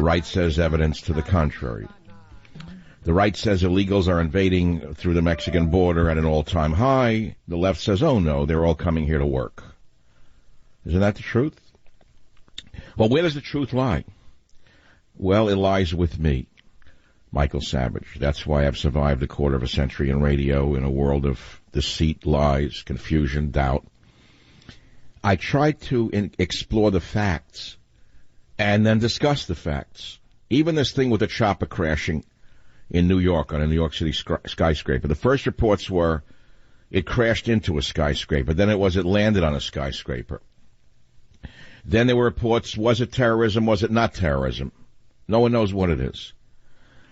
The right says evidence to the contrary. The right says illegals are invading through the Mexican border at an all-time high. The left says, oh no, they're all coming here to work. Isn't that the truth? Well, where does the truth lie? Well, it lies with me, Michael Savage. That's why I've survived a quarter of a century in radio in a world of deceit, lies, confusion, doubt. I try to explore the facts and then discuss the facts. Even this thing with the chopper crashing in New York on a New York City skyscraper. The first reports were it crashed into a skyscraper. Then it landed on a skyscraper. Then there were reports, was it terrorism, was it not terrorism? No one knows what it is.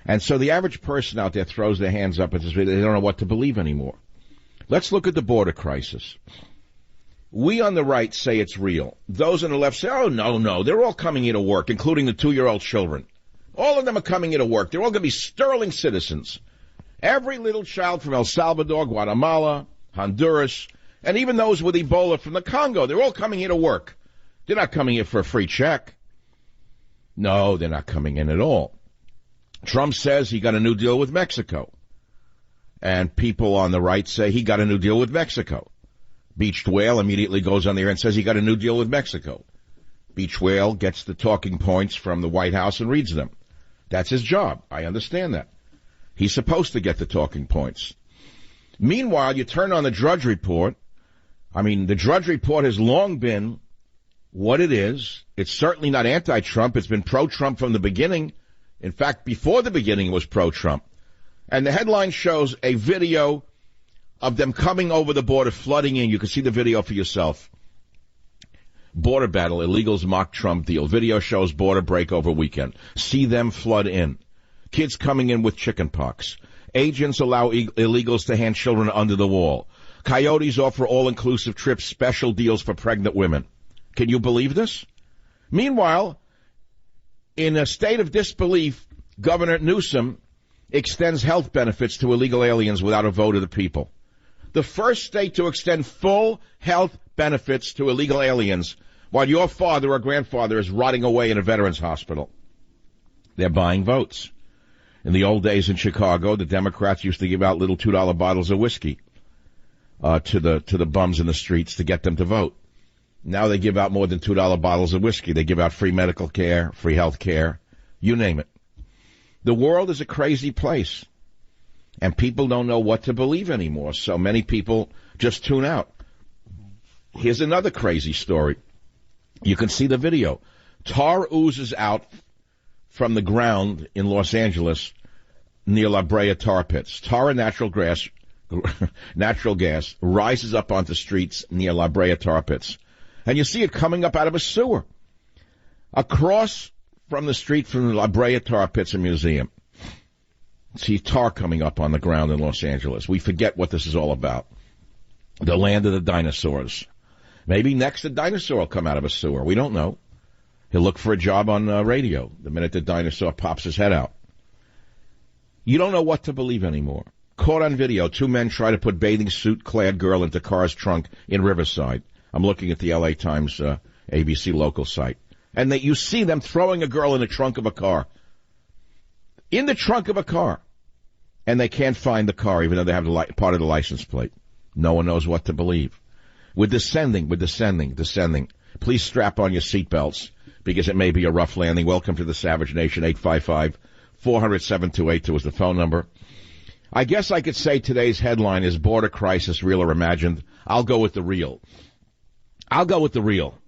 And so the average person out there throws their hands up and says they don't know what to believe anymore. Let's look at the border crisis. We on the right say it's real. Those on the left say, oh, no, they're all coming here to work, including the 2-year-old children. All of them are coming here to work. They're all going to be sterling citizens. Every little child from El Salvador, Guatemala, Honduras, and even those with Ebola from the Congo, they're all coming here to work. They're not coming here for a free check. No, they're not coming in at all. Trump says he got a new deal with Mexico. And people on the right say he got a new deal with Mexico. Beached Whale immediately goes on there and says he got a new deal with Mexico. Beached Whale gets the talking points from the White House and reads them. That's his job. I understand that. He's supposed to get the talking points. Meanwhile, you turn on the Drudge Report. I mean, the Drudge Report has long been what it is. It's certainly not anti-Trump. It's been pro-Trump from the beginning. In fact, before the beginning, it was pro-Trump. And the headline shows a video of them coming over the border, flooding in. You can see the video for yourself. Border battle, illegals mock Trump deal. Video shows border break over weekend. See them flood in. Kids coming in with chicken pox. Agents allow illegals to hand children under the wall. Coyotes offer all-inclusive trips, special deals for pregnant women. Can you believe this? Meanwhile, in a state of disbelief, Governor Newsom extends health benefits to illegal aliens without a vote of the people. The first state to extend full health benefits to illegal aliens while your father or grandfather is rotting away in a veterans hospital. They're buying votes. In the old days in Chicago, the Democrats used to give out little $2 bottles of whiskey to the bums in the streets to get them to vote. Now they give out more than $2 bottles of whiskey. They give out free medical care, free health care, you name it. The world is a crazy place, and people don't know what to believe anymore, so many people just tune out. Here's another crazy story. You can see the video. Tar oozes out from the ground in Los Angeles near La Brea tar pits. Tar and natural gas rises up onto streets near La Brea tar pits. And you see it coming up out of a sewer. Across from the street from the La Brea tar pits and museum. See tar coming up on the ground in Los Angeles. We forget what this is all about. The land of the dinosaurs. Maybe next a dinosaur will come out of a sewer. We don't know. He'll look for a job on radio the minute the dinosaur pops his head out. You don't know what to believe anymore. Caught on video, 2 men try to put bathing suit-clad girl into car's trunk in Riverside. I'm looking at the L.A. Times ABC local site. And you see them throwing a girl in the trunk of a car. In the trunk of a car. And they can't find the car, even though they have part of the license plate. No one knows what to believe. We're descending. Please strap on your seatbelts, because it may be a rough landing. Welcome to the Savage Nation. 855-400-7282 is the phone number. I guess I could say today's headline is Border Crisis, Real or Imagined. I'll go with the real.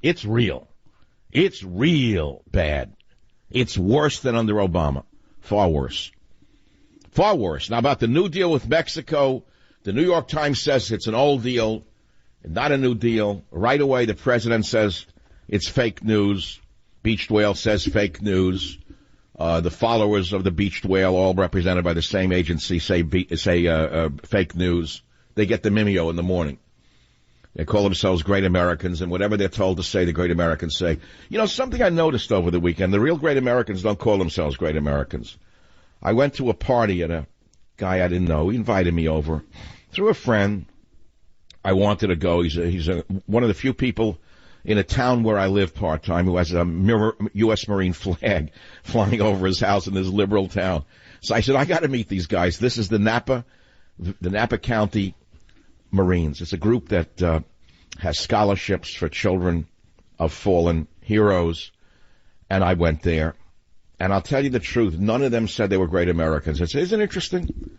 It's real. It's real bad. It's worse than under Obama. Far worse. Now, about the new deal with Mexico, the New York Times says it's an old deal, not a new deal. Right away, the president says it's fake news. Beached Whale says fake news. The followers of the Beached Whale, all represented by the same agency, say fake news. They get the mimeo in the morning. They call themselves great Americans, and whatever they're told to say, the great Americans say. You know, something I noticed over the weekend, the real great Americans don't call themselves great Americans. I went to a party at a guy I didn't know. He invited me over. Through a friend, I wanted to go. He's one of the few people in a town where I live part-time who has a U.S. Marine flag flying over his house in this liberal town. So I said, I got to meet these guys. This is the Napa County Marines. It's a group that has scholarships for children of fallen heroes. And I went there. And I'll tell you the truth, none of them said they were great Americans. I said, isn't it interesting?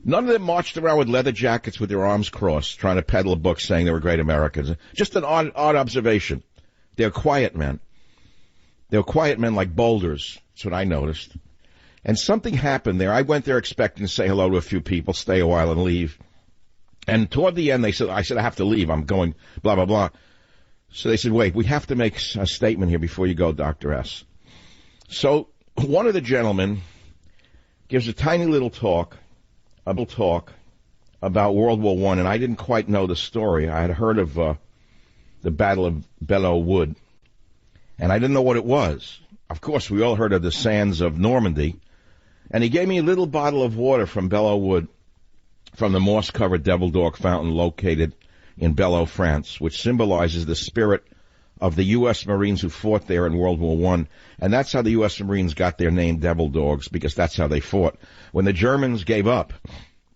None of them marched around with leather jackets with their arms crossed, trying to peddle a book saying they were great Americans. Just an odd observation. They're quiet men. They're quiet men like boulders. That's what I noticed. And something happened there. I went there expecting to say hello to a few people, stay a while, and leave. And toward the end, I said, I have to leave. I'm going, blah, blah, blah. So they said, wait, we have to make a statement here before you go, Dr. S. So one of the gentlemen gives a tiny little talk about World War I, and I didn't quite know the story. I had heard of the Battle of Belleau Wood, and I didn't know what it was. Of course, we all heard of the sands of Normandy, and he gave me a little bottle of water from Belleau Wood, from the moss-covered Devil Dog fountain located in Belleau, France, which symbolizes the spirit of the U.S. Marines who fought there in World War I. And that's how the U.S. Marines got their name, Devil Dogs, because that's how they fought. When the Germans gave up,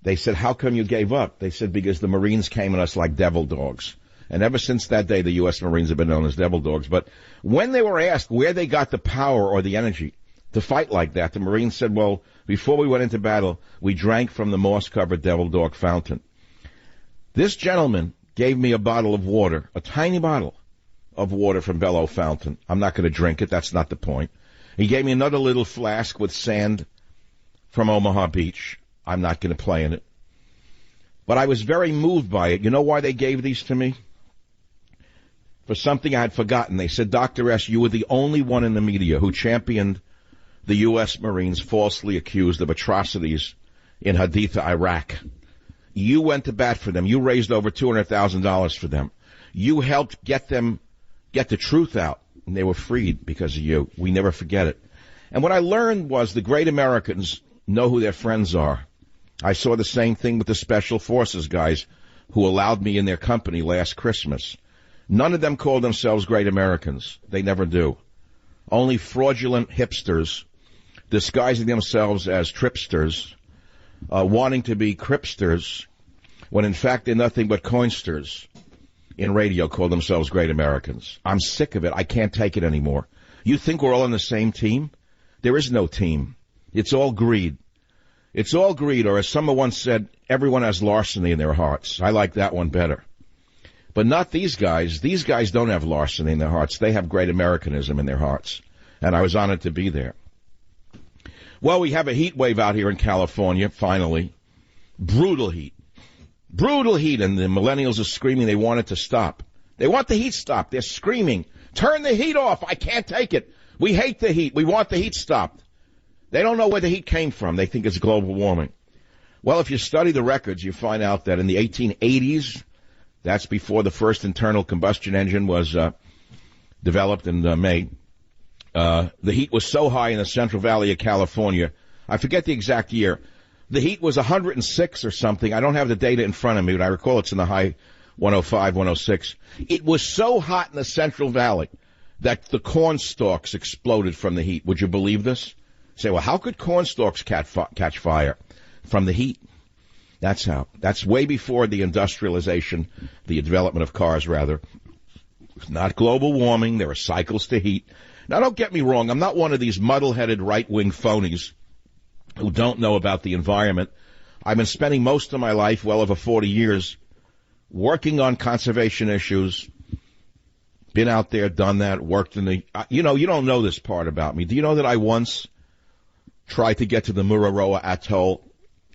they said, how come you gave up? They said, because the Marines came at us like devil dogs. And ever since that day, the U.S. Marines have been known as devil dogs. But when they were asked where they got the power or the energy to fight like that, the Marines said, well, before we went into battle, we drank from the moss-covered Devil Dog fountain. This gentleman gave me a bottle of water, a tiny bottle of water from Belleau Fountain. I'm not going to drink it. That's not the point. He gave me another little flask with sand from Omaha Beach. I'm not going to play in it. But I was very moved by it. You know why they gave these to me? For something I had forgotten. They said, Dr. S., you were the only one in the media who championed the U.S. Marines falsely accused of atrocities in Haditha, Iraq. You went to bat for them. You raised over $200,000 for them. You helped get the truth out, and they were freed because of you. We never forget it. And what I learned was the great Americans know who their friends are. I saw the same thing with the Special Forces guys who allowed me in their company last Christmas. None of them call themselves great Americans. They never do. Only fraudulent hipsters disguising themselves as tripsters, wanting to be cripsters, when in fact they're nothing but coinsters. In radio call themselves great Americans. I'm sick of it. I can't take it anymore. You think we're all on the same team? There is no team. It's all greed. It's all greed, or as someone once said, everyone has larceny in their hearts. I like that one better. But not these guys. These guys don't have larceny in their hearts. They have great Americanism in their hearts. And I was honored to be there. Well, we have a heat wave out here in California, finally. Brutal heat. Brutal heat, and the millennials are screaming they want it to stop. They want the heat stopped. They're screaming, turn the heat off. I can't take it. We hate the heat. We want the heat stopped. They don't know where the heat came from. They think it's global warming. Well, if you study the records, you find out that in the 1880s, that's before the first internal combustion engine was developed and made, the heat was so high in the Central Valley of California, I forget the exact year, the heat was 106 or something. I don't have the data in front of me, but I recall it's in the high 105, 106. It was so hot in the Central Valley that the corn stalks exploded from the heat. Would you believe this? Say, well, how could corn stalks catch fire? From the heat. That's how. That's way before the industrialization, the development of cars, rather. It's not global warming. There are cycles to heat. Now, don't get me wrong. I'm not one of these muddle-headed right-wing phonies who don't know about the environment. I've been spending most of my life, well over 40 years, working on conservation issues, been out there, done that, worked in the... you don't know this part about me. Do you know that I once tried to get to the Mururoa Atoll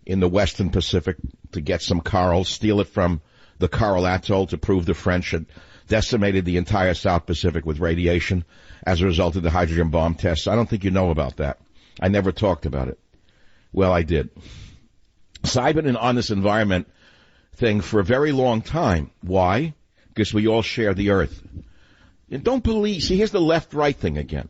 in the Western Pacific to get some coral, steal it from the coral atoll to prove the French had decimated the entire South Pacific with radiation as a result of the hydrogen bomb tests? I don't think you know about that. I never talked about it. Well, I did. So I've been on this environment thing for a very long time. Why? Because we all share the earth. And don't believe, see, here's the left-right thing again.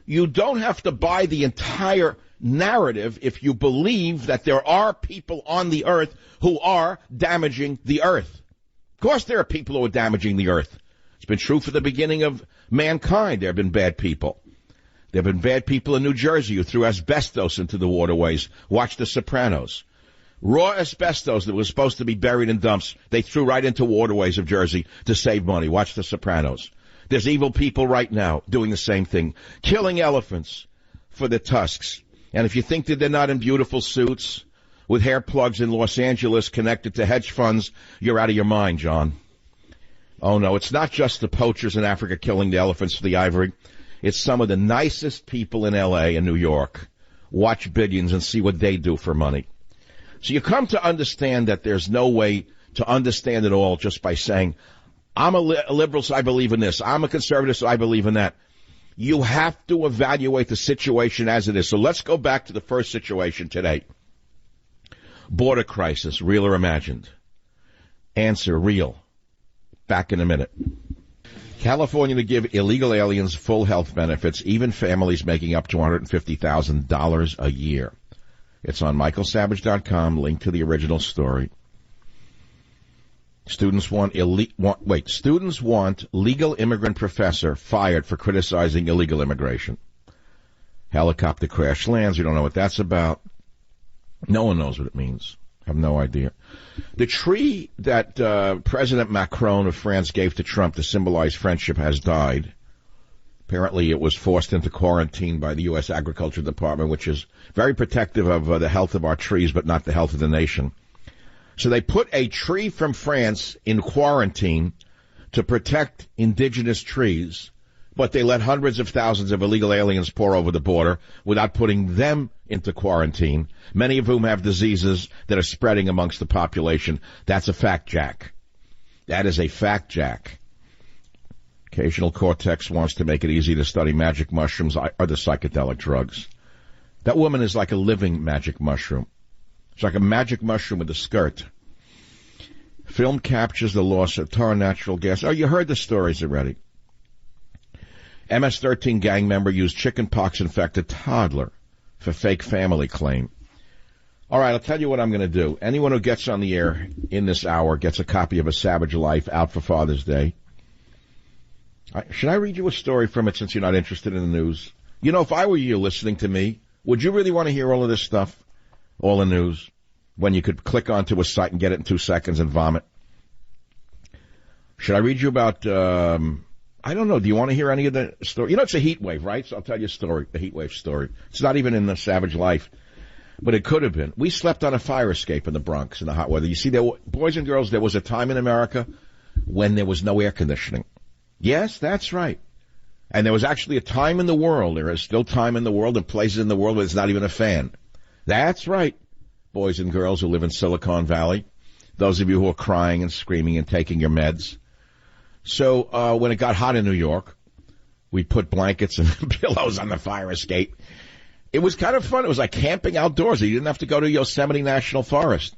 You don't have to buy the entire narrative if you believe that there are people on the earth who are damaging the earth. Of course there are people who are damaging the earth. It's been true for the beginning of mankind. There have been bad people. There have been bad people in New Jersey who threw asbestos into the waterways. Watch The Sopranos. Raw asbestos that was supposed to be buried in dumps, they threw right into waterways of Jersey to save money. Watch The Sopranos. There's evil people right now doing the same thing, killing elephants for the tusks. And if you think that they're not in beautiful suits with hair plugs in Los Angeles connected to hedge funds, you're out of your mind, John. Oh, no, it's not just the poachers in Africa killing the elephants for the ivory. It's some of the nicest people in L.A. and New York. Watch Billions and see what they do for money. So you come to understand that there's no way to understand it all just by saying, I'm a liberal, so I believe in this. I'm a conservative, so I believe in that. You have to evaluate the situation as it is. So let's go back to the first situation today. Border crisis, real or imagined? Answer, real. Back in a minute. California to give illegal aliens full health benefits, even families making up to $250,000 a year. It's on michaelsavage.com, link to the original story. Students want legal immigrant professor fired for criticizing illegal immigration. Helicopter crash lands. We don't know what that's about. No one knows what it means. Have no idea. The tree that President Macron of France gave to Trump to symbolize friendship has died. Apparently it was forced into quarantine by the U.S. Agriculture Department, which is very protective of the health of our trees, but not the health of the nation. So they put a tree from France in quarantine to protect indigenous trees, but they let hundreds of thousands of illegal aliens pour over the border without putting them into quarantine, many of whom have diseases that are spreading amongst the population. That's a fact, Jack. That is a fact, Jack. Occasional Cortex wants to make it easy to study magic mushrooms or the psychedelic drugs. That woman is like a living magic mushroom. It's like a magic mushroom with a skirt. Film captures the loss of tar natural gas. Oh, you heard the stories already. MS-13 gang member used chickenpox-infected toddler for fake family claim. All right, I'll tell you what I'm going to do. Anyone who gets on the air in this hour gets a copy of A Savage Life out for Father's Day. Should I read you a story from it since you're not interested in the news? You know, if I were you listening to me, would you really want to hear all of this stuff? All the news, when you could click onto a site and get it in 2 seconds and vomit. Should I read you about, I don't know, do you want to hear any of the story? You know, it's a heat wave, right? So I'll tell you a story, the heat wave story. It's not even in the Savage Life, but it could have been. We slept on a fire escape in the Bronx in the hot weather. You see, boys and girls, there was a time in America when there was no air conditioning. Yes, that's right. And there was actually a time in the world, there is still time in the world and places in the world where there's not even a fan. That's right, boys and girls who live in Silicon Valley, those of you who are crying and screaming and taking your meds. So when it got hot in New York, we put blankets and pillows on the fire escape. It was kind of fun. It was like camping outdoors. You didn't have to go to Yosemite National Forest,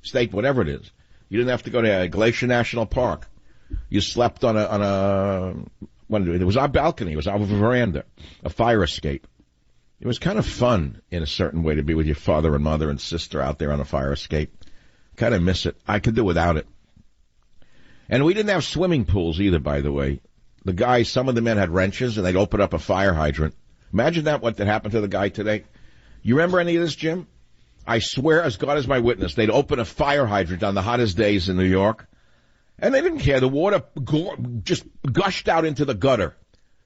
state, whatever it is. You didn't have to go to Glacier National Park. You slept on it was our balcony. It was our veranda, a fire escape. It was kind of fun in a certain way to be with your father and mother and sister out there on a fire escape. Kind of miss it. I could do without it. And we didn't have swimming pools either, by the way. The guys, some of the men had wrenches and they'd open up a fire hydrant. Imagine that, what happened to the guy today. You remember any of this, Jim? I swear, as God is my witness, they'd open a fire hydrant on the hottest days in New York. And they didn't care. The water just gushed out into the gutter.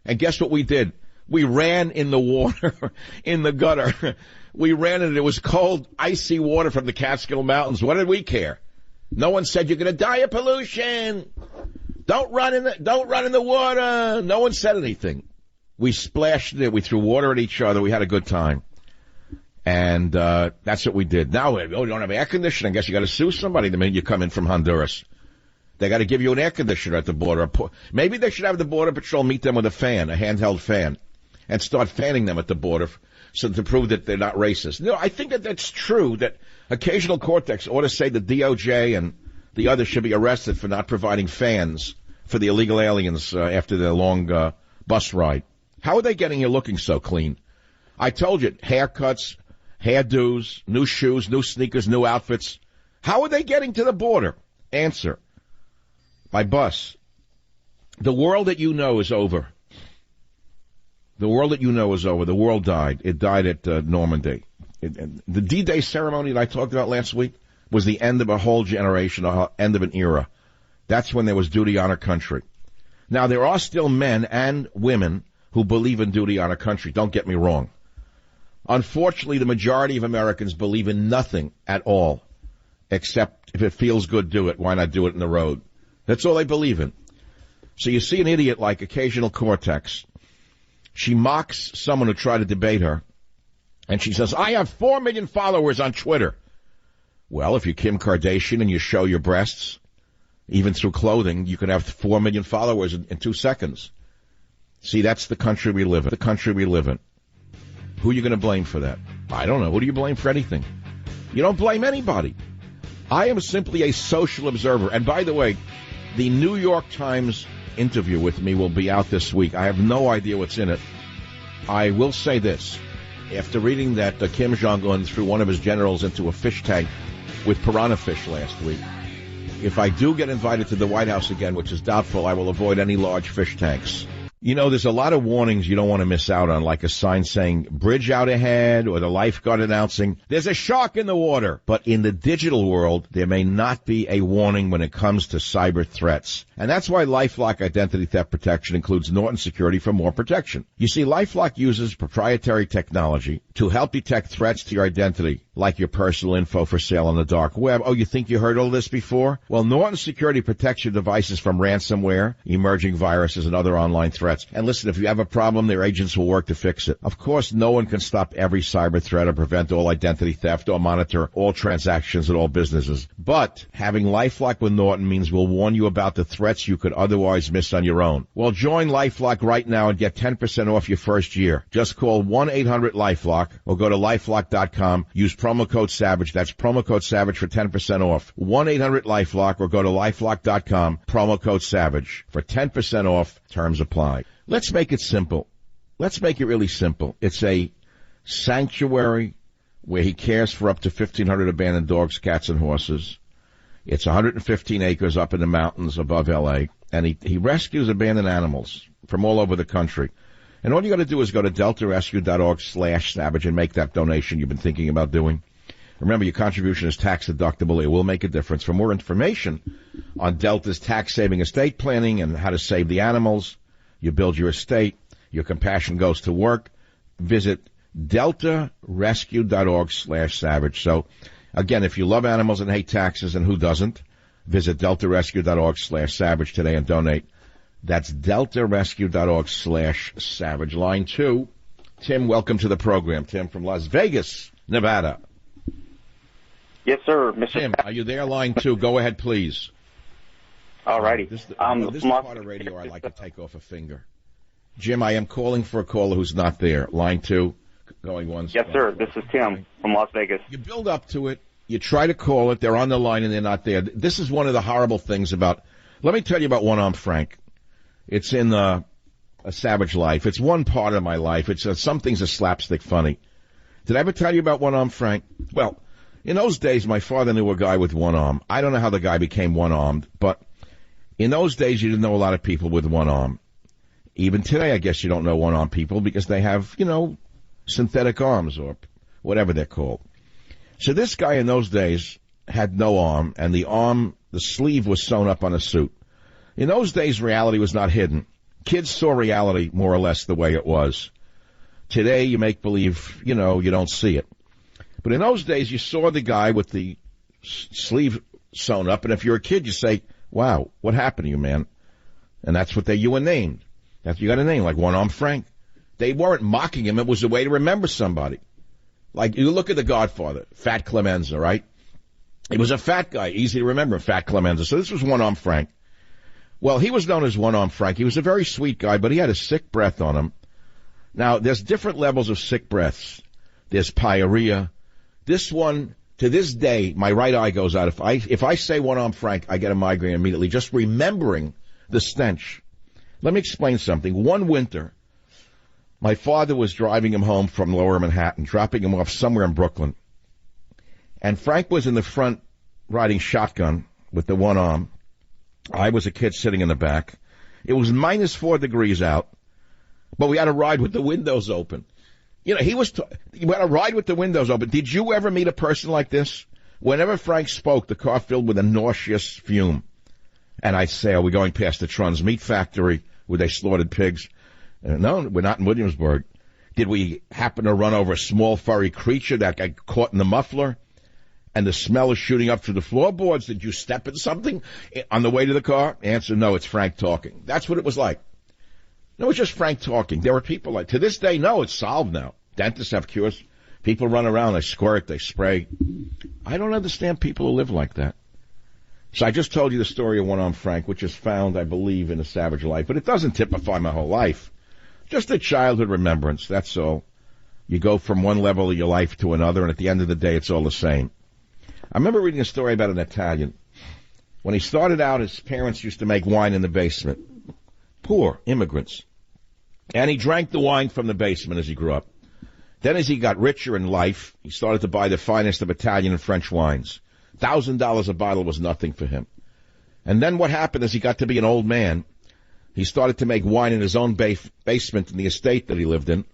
And guess what we did? We ran in the water, in the gutter. We ran in it. It was cold, icy water from the Catskill Mountains. What did we care? No one said, you're going to die of pollution. Don't run in the water. No one said anything. We splashed it. We threw water at each other. We had a good time. And that's what we did. Now, we don't have air conditioning. I guess you got to sue somebody the minute you come in from Honduras. They got to give you an air conditioner at the border. Maybe they should have the Border Patrol meet them with a fan, a handheld fan, and start fanning them at the border so to prove that they're not racist. No, I think that that's true, that occasional Cortex ought to say the DOJ and the others should be arrested for not providing fans for the illegal aliens after their long bus ride. How are they getting here looking so clean? I told you, haircuts, hairdos, new shoes, new sneakers, new outfits. How are they getting to the border? Answer. By bus. The world that you know is over. The world that you know is over. The world died. It died at Normandy. The D-Day ceremony that I talked about last week was the end of a whole generation, the end of an era. That's when there was duty on our country. Now, there are still men and women who believe in duty on our country. Don't get me wrong. Unfortunately, the majority of Americans believe in nothing at all, except if it feels good, do it. Why not do it in the road? That's all they believe in. So you see an idiot like Occasional Cortex. She mocks someone who tried to debate her, and she says, I have 4 million followers on Twitter. Well, if you're Kim Kardashian and you show your breasts, even through clothing, you can have 4 million followers in 2 seconds. See, that's the country we live in. The country we live in. Who are you going to blame for that? I don't know. Who do you blame for anything? You don't blame anybody. I am simply a social observer. And by the way, the New York Times interview with me will be out this week. I have no idea what's in it. I will say this. After reading that Kim Jong-un threw one of his generals into a fish tank with piranha fish last week, if I do get invited to the White House again, which is doubtful, I will avoid any large fish tanks. You know, there's a lot of warnings you don't want to miss out on, like a sign saying, bridge out ahead, or the lifeguard announcing, there's a shark in the water. But in the digital world, there may not be a warning when it comes to cyber threats. And that's why LifeLock Identity Theft Protection includes Norton Security for more protection. You see, LifeLock uses proprietary technology to help detect threats to your identity, like your personal info for sale on the dark web. Oh, you think you heard all this before? Well, Norton Security protects your devices from ransomware, emerging viruses, and other online threats. And listen, if you have a problem, their agents will work to fix it. Of course, no one can stop every cyber threat or prevent all identity theft or monitor all transactions at all businesses. But having LifeLock with Norton means we'll warn you about the threats you could otherwise miss on your own. Well, join LifeLock right now and get 10% off your first year. Just call 1-800-LifeLock or go to LifeLock.com. Use promo code SAVAGE. That's promo code SAVAGE for 10% off. 1-800-LifeLock or go to LifeLock.com. Promo code SAVAGE for 10% off. Terms apply. Let's make it simple. Let's make it really simple. It's a sanctuary where he cares for up to 1,500 abandoned dogs, cats, and horses. It's 115 acres up in the mountains above L.A., and he rescues abandoned animals from all over the country. And all you got to do is go to deltarescue.org/savage and make that donation you've been thinking about doing. Remember, your contribution is tax deductible. It will make a difference. For more information on Delta's tax-saving estate planning and how to save the animals, you build your estate, your compassion goes to work, visit deltarescue.org/savage. So, again, if you love animals and hate taxes, and who doesn't, visit deltarescue.org/savage today and donate. That's deltarescue.org/savage. Line 2. Tim, welcome to the program. Tim from Las Vegas, Nevada. Yes, sir. Mr. Tim, are you there? Line 2. Go ahead, please. All righty. This is the part of radio I like to take off a finger. Jim, I am calling for a caller who's not there. Line 2, going once. Yes, sir. This is Tim from Las Vegas. You build up to it. You try to call it. They're on the line and they're not there. This is one of the horrible things about. Let me tell you about One Arm Frank. It's in A Savage Life. It's one part of my life. It's some things are slapstick funny. Did I ever tell you about One Arm Frank? Well, in those days, my father knew a guy with one arm. I don't know how the guy became one-armed, but in those days, you didn't know a lot of people with one arm. Even today, I guess you don't know one-armed people because they have, synthetic arms or whatever they're called. So this guy in those days had no arm, and the sleeve was sewn up on a suit. In those days, reality was not hidden. Kids saw reality more or less the way it was. Today, you make believe, you don't see it. But in those days, you saw the guy with the sleeve sewn up, and if you're a kid, you say, wow, what happened to you, man? And that's what you were named. You got a name, like One Arm Frank. They weren't mocking him. It was a way to remember somebody. Like, you look at The Godfather, Fat Clemenza, right? He was a fat guy, easy to remember, Fat Clemenza. So this was One Arm Frank. Well, he was known as One Arm Frank. He was a very sweet guy, but he had a sick breath on him. Now, there's different levels of sick breaths. There's pyorrhea. This one, to this day, my right eye goes out. If I say One Arm Frank, I get a migraine immediately, just remembering the stench. Let me explain something. One winter, my father was driving him home from Lower Manhattan, dropping him off somewhere in Brooklyn. And Frank was in the front riding shotgun with the one arm. I was a kid sitting in the back. It was minus 4 degrees out, but we had a ride with the windows open. You know, we had a ride with the windows open. Did you ever meet a person like this? Whenever Frank spoke, the car filled with a nauseous fume. And I'd say, are we going past the Trun's meat factory where they slaughtered pigs? No, we're not in Williamsburg. Did we happen to run over a small furry creature that got caught in the muffler? And the smell is shooting up through the floorboards. Did you step in something on the way to the car? Answer, no, it's Frank talking. That's what it was like. No, it's just Frank talking. There were people like, to this day, no, it's solved now. Dentists have cures. People run around, they squirt, they spray. I don't understand people who live like that. So I just told you the story of one-armed Frank, which is found, I believe, in A Savage Life. But it doesn't typify my whole life. Just a childhood remembrance, that's all. You go from one level of your life to another, and at the end of the day, it's all the same. I remember reading a story about an Italian. When he started out, his parents used to make wine in the basement. Poor immigrants. And he drank the wine from the basement as he grew up. Then as he got richer in life, he started to buy the finest of Italian and French wines. $1,000 a bottle was nothing for him. And then what happened as he got to be an old man, he started to make wine in his own basement in the estate that he lived in,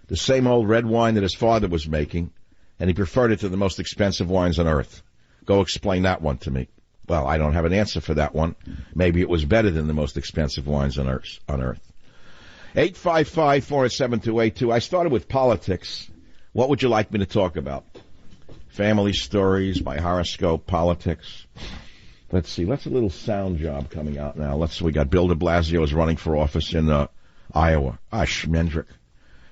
the same old red wine that his father was making, and he preferred it to the most expensive wines on earth. Go explain that one to me. Well, I don't have an answer for that one. Maybe it was better than the most expensive wines on earth. 855-487-282. I started with politics. What would you like me to talk about? Family stories, my horoscope, politics. Let's see. That's a little sound job coming out now. We got Bill de Blasio is running for office in Iowa. Schmendrick.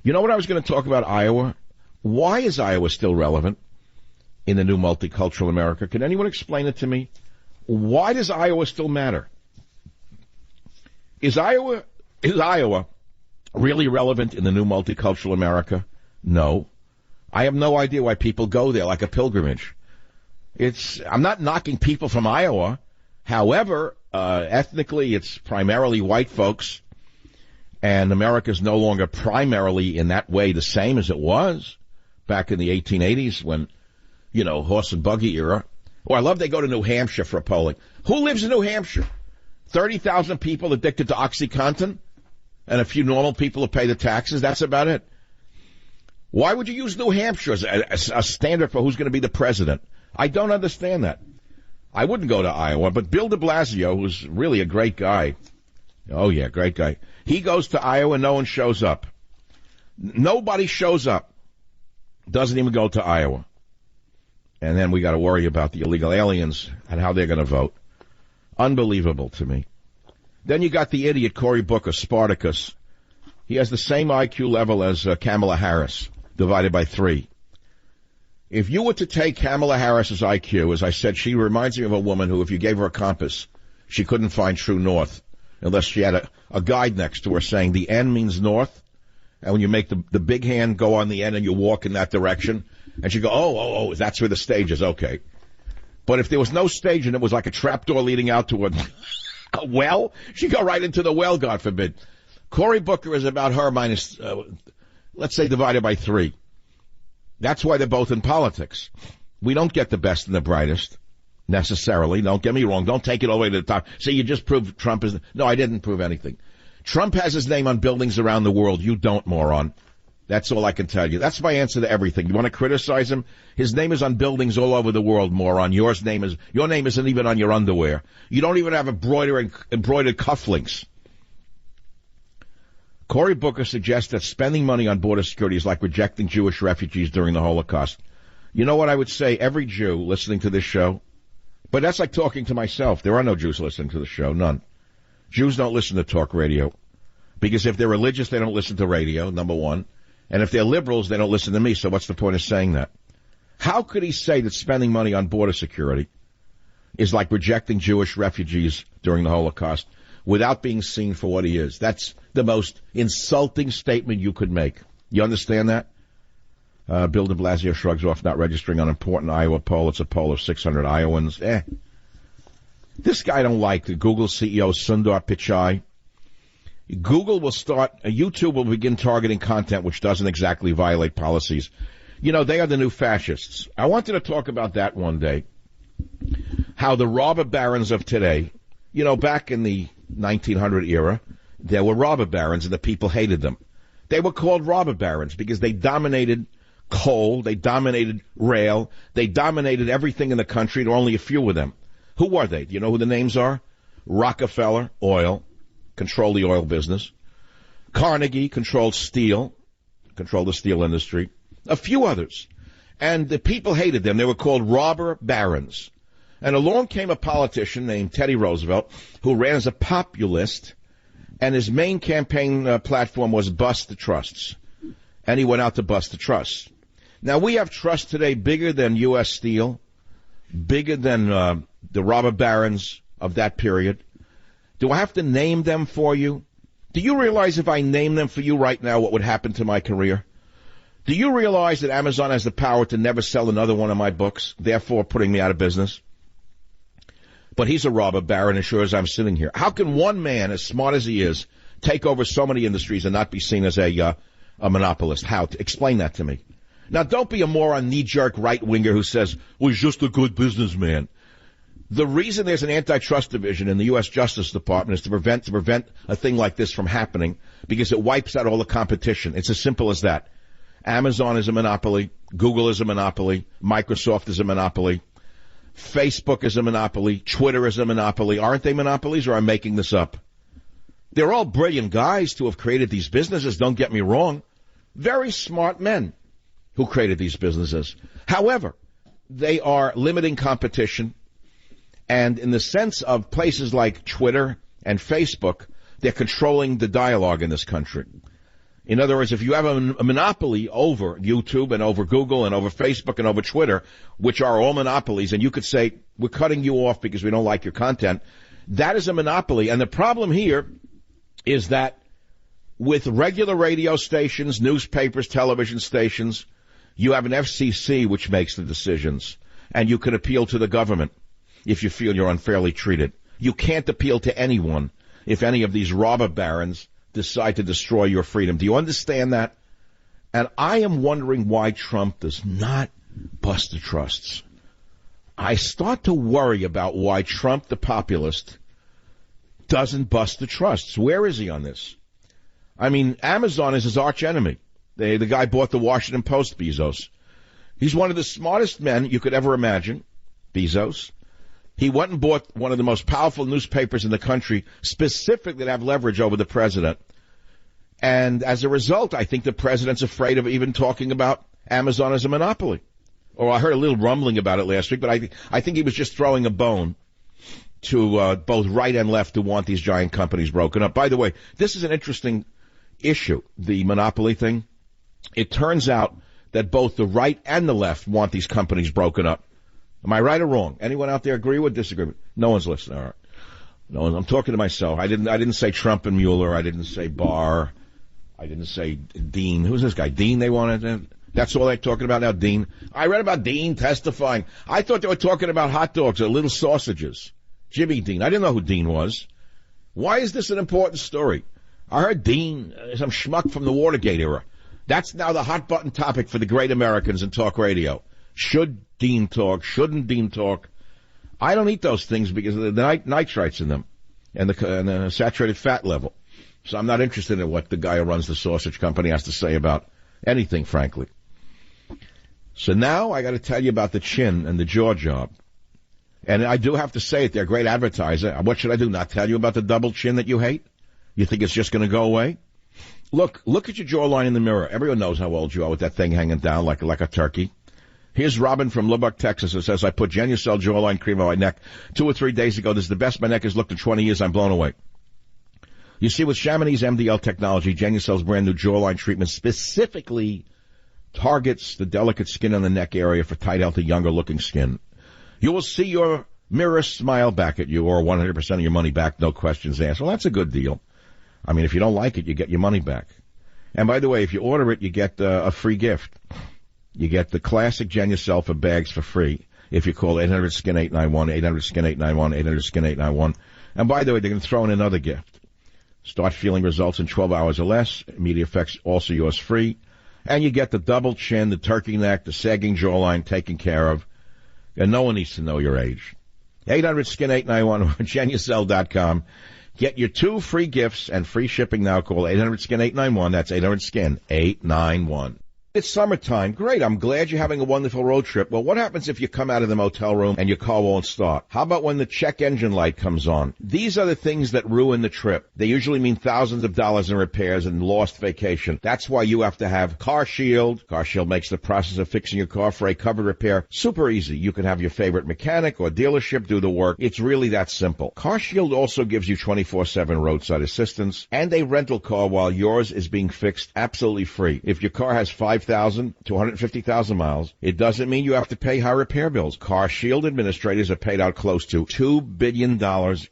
You know what I was going to talk about, Iowa? Why is Iowa still relevant in the new multicultural America? Can anyone explain it to me? Why does Iowa still matter? Is Iowa really relevant in the new multicultural America? No. I have no idea why people go there like a pilgrimage. I'm not knocking people from Iowa. However, ethnically, it's primarily white folks, and America's no longer primarily in that way the same as it was back in the 1880s when, horse and buggy era. Oh, I love they go to New Hampshire for polling. Who lives in New Hampshire? 30,000 people addicted to OxyContin and a few normal people who pay the taxes. That's about it. Why would you use New Hampshire as a standard for who's going to be the president? I don't understand that. I wouldn't go to Iowa, but Bill de Blasio, who's really a great guy. Oh, yeah, great guy. He goes to Iowa, no one shows up. Nobody shows up. Doesn't even go to Iowa. And then we got to worry about the illegal aliens and how they're going to vote. Unbelievable to me. Then you got the idiot Cory Booker, Spartacus. He has the same IQ level as Kamala Harris, divided by 3. If you were to take Kamala Harris's IQ, as I said, she reminds me of a woman who, if you gave her a compass, she couldn't find true north unless she had a guide next to her saying the N means north, and when you make the big hand go on the N and you walk in that direction, and she'd go, oh, that's where the stage is, okay. But if there was no stage and it was like a trapdoor leading out to a well, she'd go right into the well, God forbid. Cory Booker is about her minus, let's say, divided by 3. That's why they're both in politics. We don't get the best and the brightest, necessarily. Don't get me wrong. Don't take it all the way to the top. Say you just proved Trump is... No, I didn't prove anything. Trump has his name on buildings around the world. You don't, moron. That's all I can tell you. That's my answer to everything. You want to criticize him? His name is on buildings all over the world, moron. Your name isn't even on your underwear. You don't even have embroidered cufflinks. Cory Booker suggests that spending money on border security is like rejecting Jewish refugees during the Holocaust. You know what I would say? Every Jew listening to this show, but that's like talking to myself. There are no Jews listening to the show, none. Jews don't listen to talk radio, because if they're religious, they don't listen to radio, number one. And if they're liberals, they don't listen to me, so what's the point of saying that? How could he say that spending money on border security is like rejecting Jewish refugees during the Holocaust without being seen for what he is? That's the most insulting statement you could make. You understand that? Bill de Blasio shrugs off not registering on important Iowa poll. It's a poll of 600 Iowans. This guy I don't like. The Google CEO, Sundar Pichai. YouTube will begin targeting content which doesn't exactly violate policies. They are the new fascists. I wanted to talk about that one day. How the robber barons of today, back in the 1900 era, there were robber barons, and the people hated them. They were called robber barons because they dominated coal, they dominated rail, they dominated everything in the country. There were only a few of them. Who were they? Do you know who the names are? Rockefeller, oil, controlled the oil business. Carnegie controlled steel, controlled the steel industry. A few others. And the people hated them. They were called robber barons. And along came a politician named Teddy Roosevelt, who ran as a populist, and his main campaign platform was bust the trusts. And he went out to bust the trusts. Now, we have trusts today bigger than U.S. Steel, bigger than the robber barons of that period. Do I have to name them for you? Do you realize if I name them for you right now, what would happen to my career? Do you realize that Amazon has the power to never sell another one of my books, therefore putting me out of business? But he's a robber baron as sure as I'm sitting here. How can one man, as smart as he is, take over so many industries and not be seen as a monopolist? How? Explain that to me. Now, don't be a moron, knee-jerk right-winger who says, well, he's just a good businessman. The reason there's an antitrust division in the U.S. Justice Department is to prevent a thing like this from happening because it wipes out all the competition. It's as simple as that. Amazon is a monopoly. Google is a monopoly. Microsoft is a monopoly. Facebook is a monopoly. Twitter is a monopoly. Aren't they monopolies, or I'm making this up? They're all brilliant guys to have created these businesses, don't get me wrong. Very smart men who created these businesses. However, they are limiting competition, and in the sense of places like Twitter and Facebook, they're controlling the dialogue in this country. In other words, if you have a monopoly over YouTube and over Google and over Facebook and over Twitter, which are all monopolies, and you could say, we're cutting you off because we don't like your content, that is a monopoly. And the problem here is that with regular radio stations, newspapers, television stations, you have an FCC which makes the decisions, and you can appeal to the government if you feel you're unfairly treated. You can't appeal to anyone if any of these robber barons decide to destroy your freedom. Do you understand that? And I am wondering why Trump does not bust the trusts. I start to worry about why Trump, the populist, doesn't bust the trusts. Where is he on this? I mean, Amazon is his arch enemy. The guy bought the Washington Post, Bezos. He's one of the smartest men you could ever imagine, Bezos. He went and bought one of the most powerful newspapers in the country, specifically to have leverage over the president. And as a result, I think the president's afraid of even talking about Amazon as a monopoly. Or I heard a little rumbling about it last week, but I think he was just throwing a bone to both right and left who want these giant companies broken up. By the way, this is an interesting issue, the monopoly thing. It turns out that both the right and the left want these companies broken up. Am I right or wrong? Anyone out there agree or disagree? No one's listening. All right. No one. I'm talking to myself. I didn't say Trump and Mueller. I didn't say Barr. I didn't say Dean. Who's this guy? Dean they wanted? That's all they're talking about now, Dean. I read about Dean testifying. I thought they were talking about hot dogs or little sausages. Jimmy Dean. I didn't know who Dean was. Why is this an important story? I heard Dean, some schmuck from the Watergate era. That's now the hot button topic for the great Americans in talk radio. Should Dean talk? Shouldn't Dean talk? I don't eat those things because of the nitrites in them and the saturated fat level. So I'm not interested in what the guy who runs the sausage company has to say about anything, frankly. So now I got to tell you about the chin and the jaw job. And I do have to say it. They're a great advertiser. What should I do? Not tell you about the double chin that you hate? You think it's just going to go away? Look at your jawline in the mirror. Everyone knows how old you are with that thing hanging down like a turkey. Here's Robin from Lubbock, Texas, who says, I put Genucel jawline cream on my neck 2 or 3 days ago. This is the best my neck has looked in 20 years. I'm blown away. You see, with Chamonix MDL technology, Genucel's brand new jawline treatment specifically targets the delicate skin on the neck area for tight, healthy, younger-looking skin. You will see your mirror smile back at you, or 100% of your money back, no questions asked. Well, that's a good deal. I mean, if you don't like it, you get your money back. And by the way, if you order it, you get a free gift. You get the classic Genucel for bags for free if you call 800-SKIN-891, 800-SKIN-891, 800-SKIN-891. And by the way, they're going to throw in another gift. Start feeling results in 12 hours or less. Immediate effects also yours free. And you get the double chin, the turkey neck, the sagging jawline taken care of. And no one needs to know your age. 800-SKIN-891 or Genucel.com. Get your 2 free gifts and free shipping now. Call 800-SKIN-891. That's 800-SKIN-891. It's summertime. Great. I'm glad you're having a wonderful road trip. Well, what happens if you come out of the motel room and your car won't start? How about when the check engine light comes on? These are the things that ruin the trip. They usually mean thousands of dollars in repairs and lost vacation. That's why you have to have Car Shield. Car Shield makes the process of fixing your car for a covered repair super easy. You can have your favorite mechanic or dealership do the work. It's really that simple. Car Shield also gives you 24/7 roadside assistance and a rental car while yours is being fixed absolutely free. If your car has 5,000 to 150,000 miles, it doesn't mean you have to pay high repair bills. Car Shield administrators have paid out close to $2 billion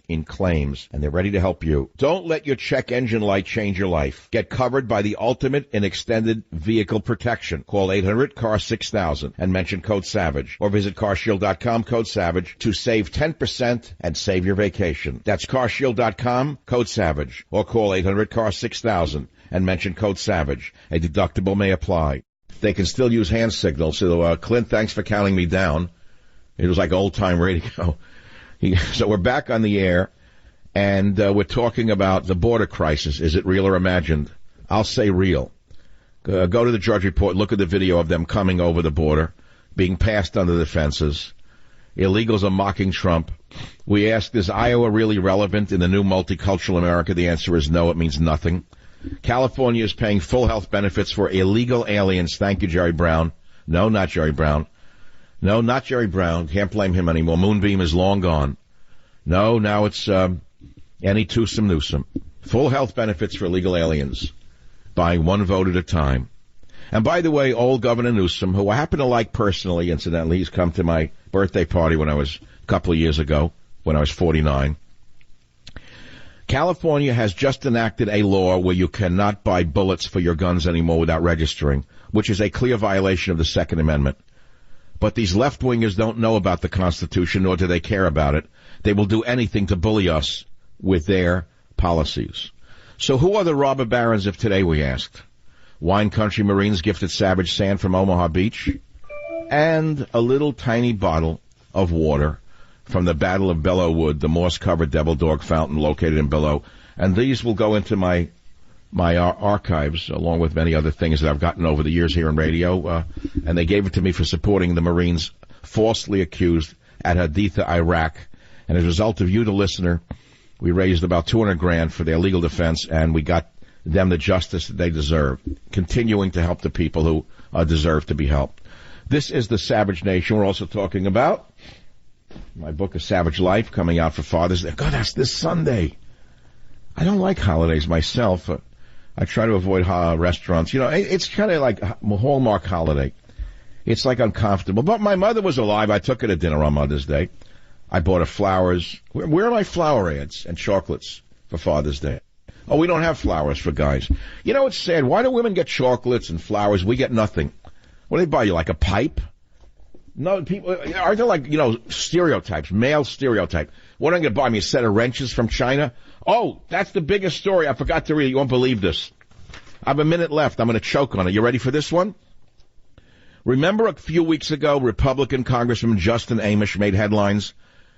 in claims, and they're ready to help you. Don't let your check engine light change your life. Get covered by the ultimate in extended vehicle protection. Call 800-CAR-6000 and mention code SAVAGE, or visit carshield.com, code SAVAGE, to save 10% and save your vacation. That's carshield.com, code SAVAGE, or call 800-CAR-6000 and mention code SAVAGE. A deductible may apply. They can still use hand signals. So, Clint, thanks for counting me down. It was like old-time radio. So we're back on the air, and we're talking about the border crisis. Is it real or imagined? I'll say real. Go to the Drudge Report, look at the video of them coming over the border, being passed under the fences. Illegals are mocking Trump. We asked, is Iowa really relevant in the new multicultural America? The answer is no, it means nothing. California is paying full health benefits for illegal aliens. Thank you, Jerry Brown. No, not Jerry Brown. No, not Jerry Brown. Can't blame him anymore. Moonbeam is long gone. No, now it's Annie Newsom Newsom. Full health benefits for illegal aliens, buying one vote at a time. And by the way, old Governor Newsom, who I happen to like personally, incidentally, he's come to my birthday party when I was a couple of years ago, when I was 49. California has just enacted a law where you cannot buy bullets for your guns anymore without registering, which is a clear violation of the Second Amendment. But these left-wingers don't know about the Constitution, nor do they care about it. They will do anything to bully us with their policies. So who are the robber barons of today, we asked? Wine Country Marines gifted Savage sand from Omaha Beach, and a little tiny bottle of water from the Battle of Belleau Wood, the moss-covered Devil Dog Fountain located in Belleau. And these will go into my archives, along with many other things that I've gotten over the years here in radio. And they gave it to me for supporting the Marines falsely accused at Haditha, Iraq. And as a result of you, the listener, we raised about $200,000 for their legal defense, and we got them the justice that they deserve, continuing to help the people who deserve to be helped. This is the Savage Nation. We're also talking about my book, A Savage Life, coming out for Father's Day. God, that's this Sunday. I don't like holidays myself. I try to avoid restaurants. You know, it's kind of like a Hallmark holiday. It's like uncomfortable. But my mother was alive. I took her to dinner on Mother's Day. I bought her flowers. Where are my flower ads and chocolates for Father's Day? Oh, we don't have flowers for guys. You know, it's sad. Why do women get chocolates and flowers? We get nothing. What do they buy you, like a pipe? No, people, aren't there like, stereotypes, male stereotype? What am I going to buy me, a set of wrenches from China? Oh, that's the biggest story. I forgot to read it. You won't believe this. I have a minute left. I'm going to choke on it. You ready for this one? Remember a few weeks ago, Republican Congressman Justin Amash made headlines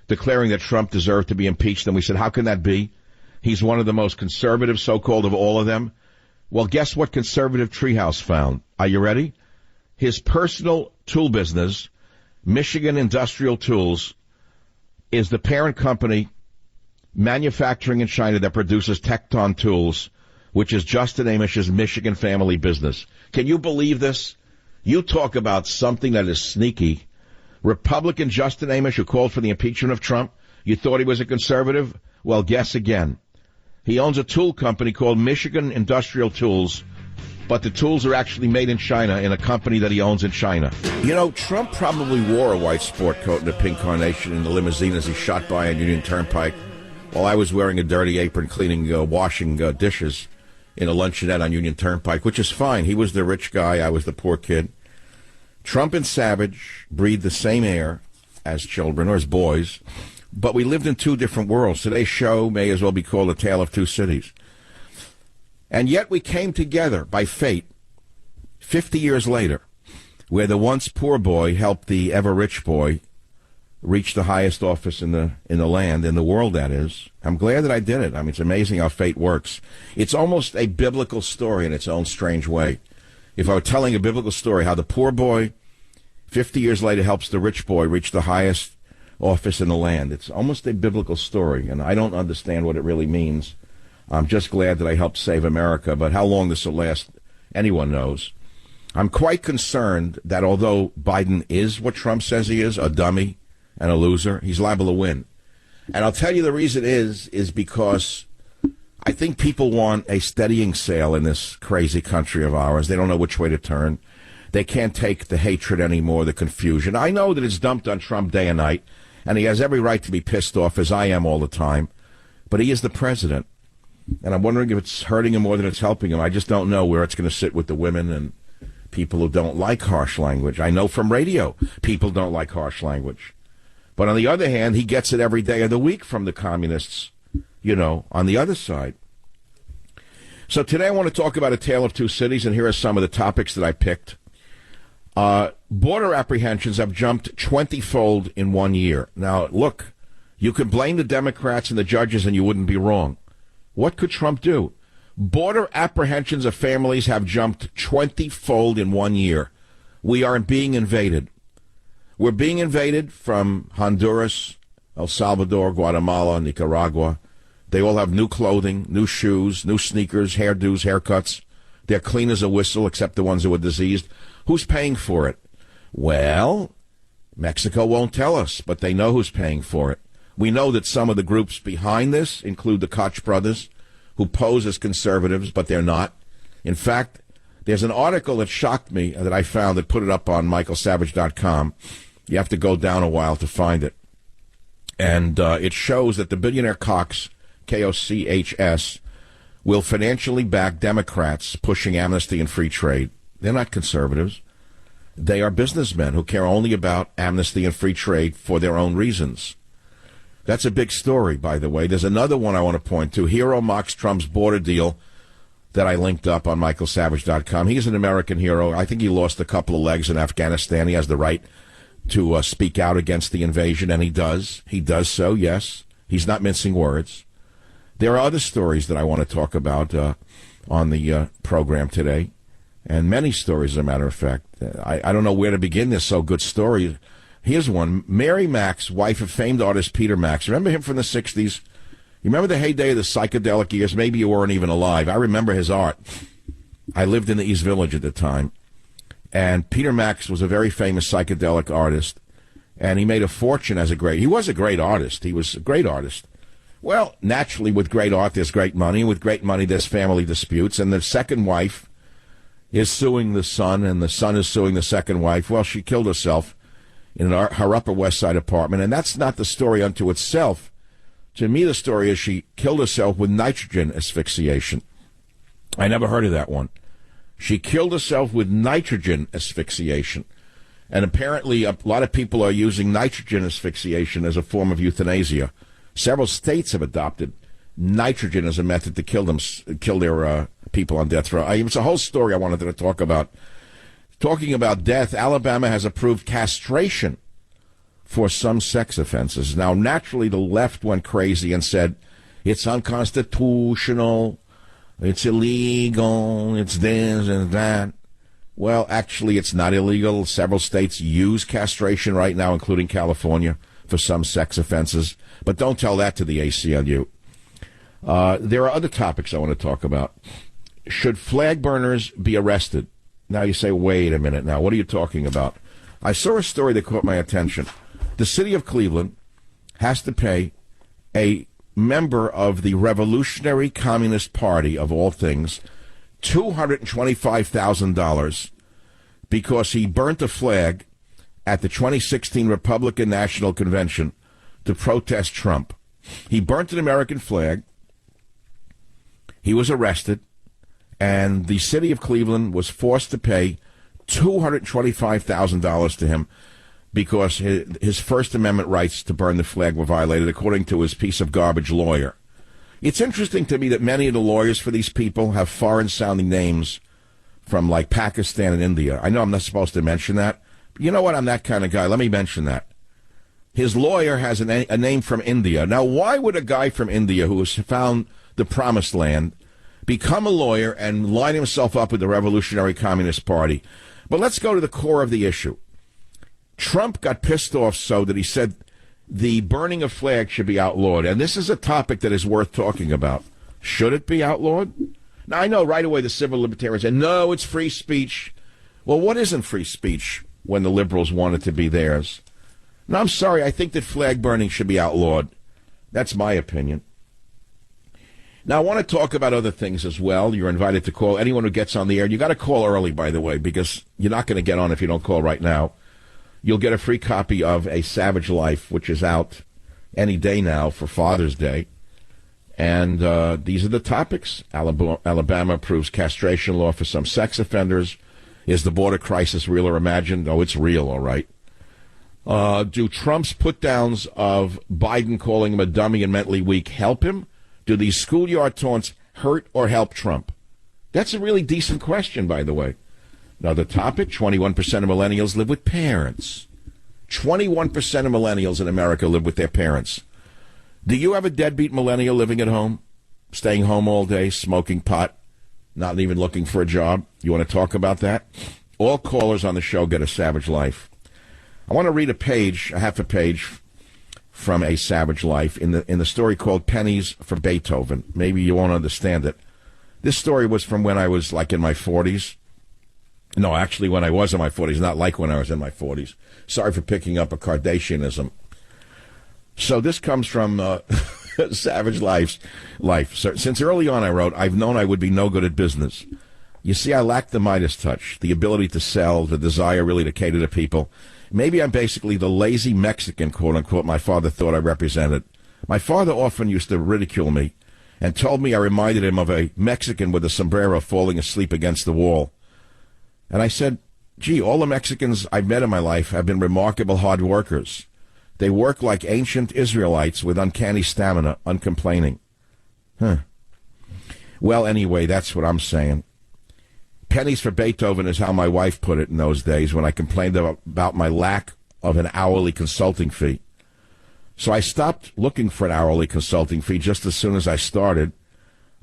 declaring that Trump deserved to be impeached, and we said, how can that be? He's one of the most conservative, so-called, of all of them. Well, guess what Conservative Treehouse found? Are you ready? His personal tool business, Michigan Industrial Tools, is the parent company manufacturing in China that produces Tecton Tools, which is Justin Amash's Michigan family business. Can you believe this? You talk about something that is sneaky. Republican Justin Amash, who called for the impeachment of Trump, you thought he was a conservative? Well, guess again. He owns a tool company called Michigan Industrial Tools, but the tools are actually made in China in a company that he owns in China. You know, Trump probably wore a white sport coat and a pink carnation in the limousine as he shot by on Union Turnpike, while I was wearing a dirty apron washing dishes in a luncheonette on Union Turnpike, which is fine. He was the rich guy. I was the poor kid. Trump and Savage breathed the same air as children or as boys, but we lived in two different worlds. Today's show may as well be called A Tale of Two Cities. And yet we came together by fate 50 years later, where the once poor boy helped the ever-rich boy reach the highest office in the land, in the world, that is. I'm glad that I did it. I mean, it's amazing how fate works. It's almost a biblical story in its own strange way. If I were telling a biblical story, how the poor boy, 50 years later, helps the rich boy reach the highest office in the land. It's almost a biblical story, and I don't understand what it really means. I'm just glad that I helped save America, but how long this will last, anyone knows. I'm quite concerned that although Biden is what Trump says he is, a dummy and a loser, he's liable to win. And I'll tell you the reason is because I think people want a steadying sail in this crazy country of ours. They don't know which way to turn. They can't take the hatred anymore, the confusion. I know that it's dumped on Trump day and night, and he has every right to be pissed off, as I am all the time. But he is the president, and I'm wondering if it's hurting him more than it's helping him. I just don't know where it's going to sit with the women and people who don't like harsh language. I know from radio people don't like harsh language. But on the other hand, he gets it every day of the week from the communists, on the other side. So today I want to talk about a tale of two cities, and here are some of the topics that I picked. Border apprehensions have jumped 20-fold in 1 year. Now, look, you could blame the Democrats and the judges and you wouldn't be wrong. What could Trump do? Border apprehensions of families have jumped 20-fold in 1 year. We are being invaded. We're being invaded from Honduras, El Salvador, Guatemala, Nicaragua. They all have new clothing, new shoes, new sneakers, hairdos, haircuts. They're clean as a whistle, except the ones who are diseased. Who's paying for it? Well, Mexico won't tell us, but they know who's paying for it. We know that some of the groups behind this include the Koch brothers, who pose as conservatives, but they're not. In fact, there's an article that shocked me that I found that put it up on michaelsavage.com. You have to go down a while to find it. And it shows that the billionaire Cox, Kochs, will financially back Democrats pushing amnesty and free trade. They're not conservatives. They are businessmen who care only about amnesty and free trade for their own reasons. That's a big story, by the way. There's another one I want to point to. Hero mocks Trump's border deal that I linked up on michaelsavage.com. He's an American hero. I think he lost a couple of legs in Afghanistan. He has the right to speak out against the invasion, and he does. He does so, yes. He's not mincing words. There are other stories that I want to talk about on the program today, and many stories, as a matter of fact. I don't know where to begin this so-good story. Here's one. Mary Max, wife of famed artist Peter Max. Remember him from the 60s? You remember the heyday of the psychedelic years? Maybe you weren't even alive. I remember his art. I lived in the East Village at the time. And Peter Max was a very famous psychedelic artist. And he made a fortune as he was a great artist. He was a great artist. Well, naturally, with great art, there's great money. With great money, there's family disputes. And the second wife is suing the son, and the son is suing the second wife. Well, she killed herself in her Upper West Side apartment, and that's not the story unto itself. To me, the story is she killed herself with nitrogen asphyxiation. I never heard of that one. She killed herself with nitrogen asphyxiation. And apparently a lot of people are using nitrogen asphyxiation as a form of euthanasia. Several states have adopted nitrogen as a method to kill their people on death row. It's a whole story I wanted to talk about. Talking about death, Alabama has approved castration for some sex offenses. Now, naturally, the left went crazy and said, it's unconstitutional, it's illegal, it's this and that. Well, actually, it's not illegal. Several states use castration right now, including California, for some sex offenses. But don't tell that to the ACLU. There are other topics I want to talk about. Should flag burners be arrested? Now you say, wait a minute now, what are you talking about? I saw a story that caught my attention. The city of Cleveland has to pay a member of the Revolutionary Communist Party, of all things, $225,000 because he burnt a flag at the 2016 Republican National Convention to protest Trump. He burnt an American flag. He was arrested. And the city of Cleveland was forced to pay $225,000 to him because his First Amendment rights to burn the flag were violated, according to his piece of garbage lawyer. It's interesting to me that many of the lawyers for these people have foreign-sounding names from, like, Pakistan and India. I know I'm not supposed to mention that, but you know what? I'm that kind of guy. Let me mention that. His lawyer has a name from India. Now, why would a guy from India who has found the promised land become a lawyer and line himself up with the Revolutionary Communist Party? But let's go to the core of the issue. Trump got pissed off so that he said the burning of flags should be outlawed. And this is a topic that is worth talking about. Should it be outlawed? Now, I know right away the civil libertarians say, no, it's free speech. Well, what isn't free speech when the liberals want it to be theirs? No, I'm sorry. I think that flag burning should be outlawed. That's my opinion. Now, I want to talk about other things as well. You're invited to call. Anyone who gets on the air, you got to call early, by the way, because you're not going to get on if you don't call right now. You'll get a free copy of A Savage Life, which is out any day now for Father's Day. And these are the topics. Alabama approves castration law for some sex offenders. Is the border crisis real or imagined? Oh, it's real, all right. Do Trump's put-downs of Biden calling him a dummy and mentally weak help him? Do these schoolyard taunts hurt or help Trump? That's a really decent question, by the way. Another topic, 21% of millennials live with parents. 21% of millennials in America live with their parents. Do you have a deadbeat millennial living at home, staying home all day, smoking pot, not even looking for a job? You want to talk about that? All callers on the show get A Savage Life. I want to read a half a page from A Savage Life in the story called Pennies for Beethoven. Maybe you won't understand it. This story was from when I was like in my 40s. No, actually when I was in my 40s, not like when I was in my 40s. Sorry for picking up a Kardashianism. So this comes from Savage Life's life. So, since early on I wrote, I've known I would be no good at business. You see, I lack the Midas touch, the ability to sell, the desire really to cater to people. Maybe I'm basically the lazy Mexican, quote-unquote, my father thought I represented. My father often used to ridicule me and told me I reminded him of a Mexican with a sombrero falling asleep against the wall. And I said, gee, all the Mexicans I've met in my life have been remarkable hard workers. They work like ancient Israelites with uncanny stamina, uncomplaining. Well, anyway, that's what I'm saying. Pennies for Beethoven is how my wife put it in those days when I complained about my lack of an hourly consulting fee. So I stopped looking for an hourly consulting fee just as soon as I started.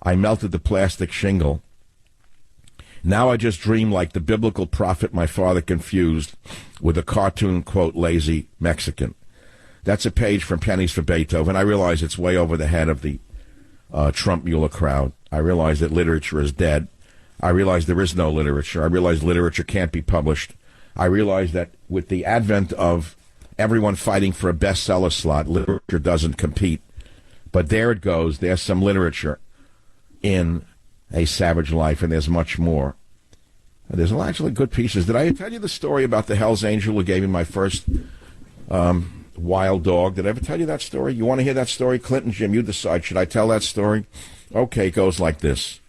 I melted the plastic shingle. Now I just dream like the biblical prophet my father confused with a cartoon, quote, lazy Mexican. That's a page from Pennies for Beethoven. I realize it's way over the head of the Trump Mueller crowd. I realize that literature is dead. I realize there is no literature. I realize literature can't be published. I realize that with the advent of everyone fighting for a bestseller slot, literature doesn't compete. But there it goes. There's some literature in A Savage Life, and there's much more. There's actually good pieces. Did I tell you the story about the Hell's Angel who gave me my first wild dog? Did I ever tell you that story? You want to hear that story? Clinton, Jim, you decide. Should I tell that story? Okay, it goes like this.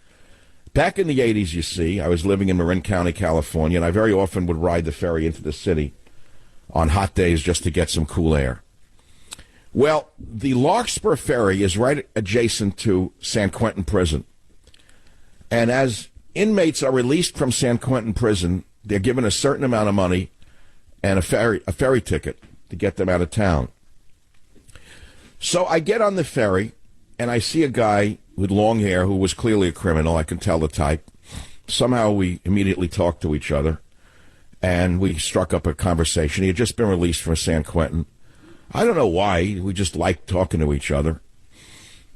Back in the 80s, you see, I was living in Marin County, California, and I very often would ride the ferry into the city on hot days just to get some cool air. Well, the Larkspur Ferry is right adjacent to San Quentin Prison. And as inmates are released from San Quentin Prison, they're given a certain amount of money and a ferry ticket to get them out of town. So I get on the ferry, and I see a guy with long hair who was clearly a criminal. I can tell the type. Somehow we immediately talked to each other, and we struck up a conversation. He had just been released from San Quentin. I don't know why. We just liked talking to each other.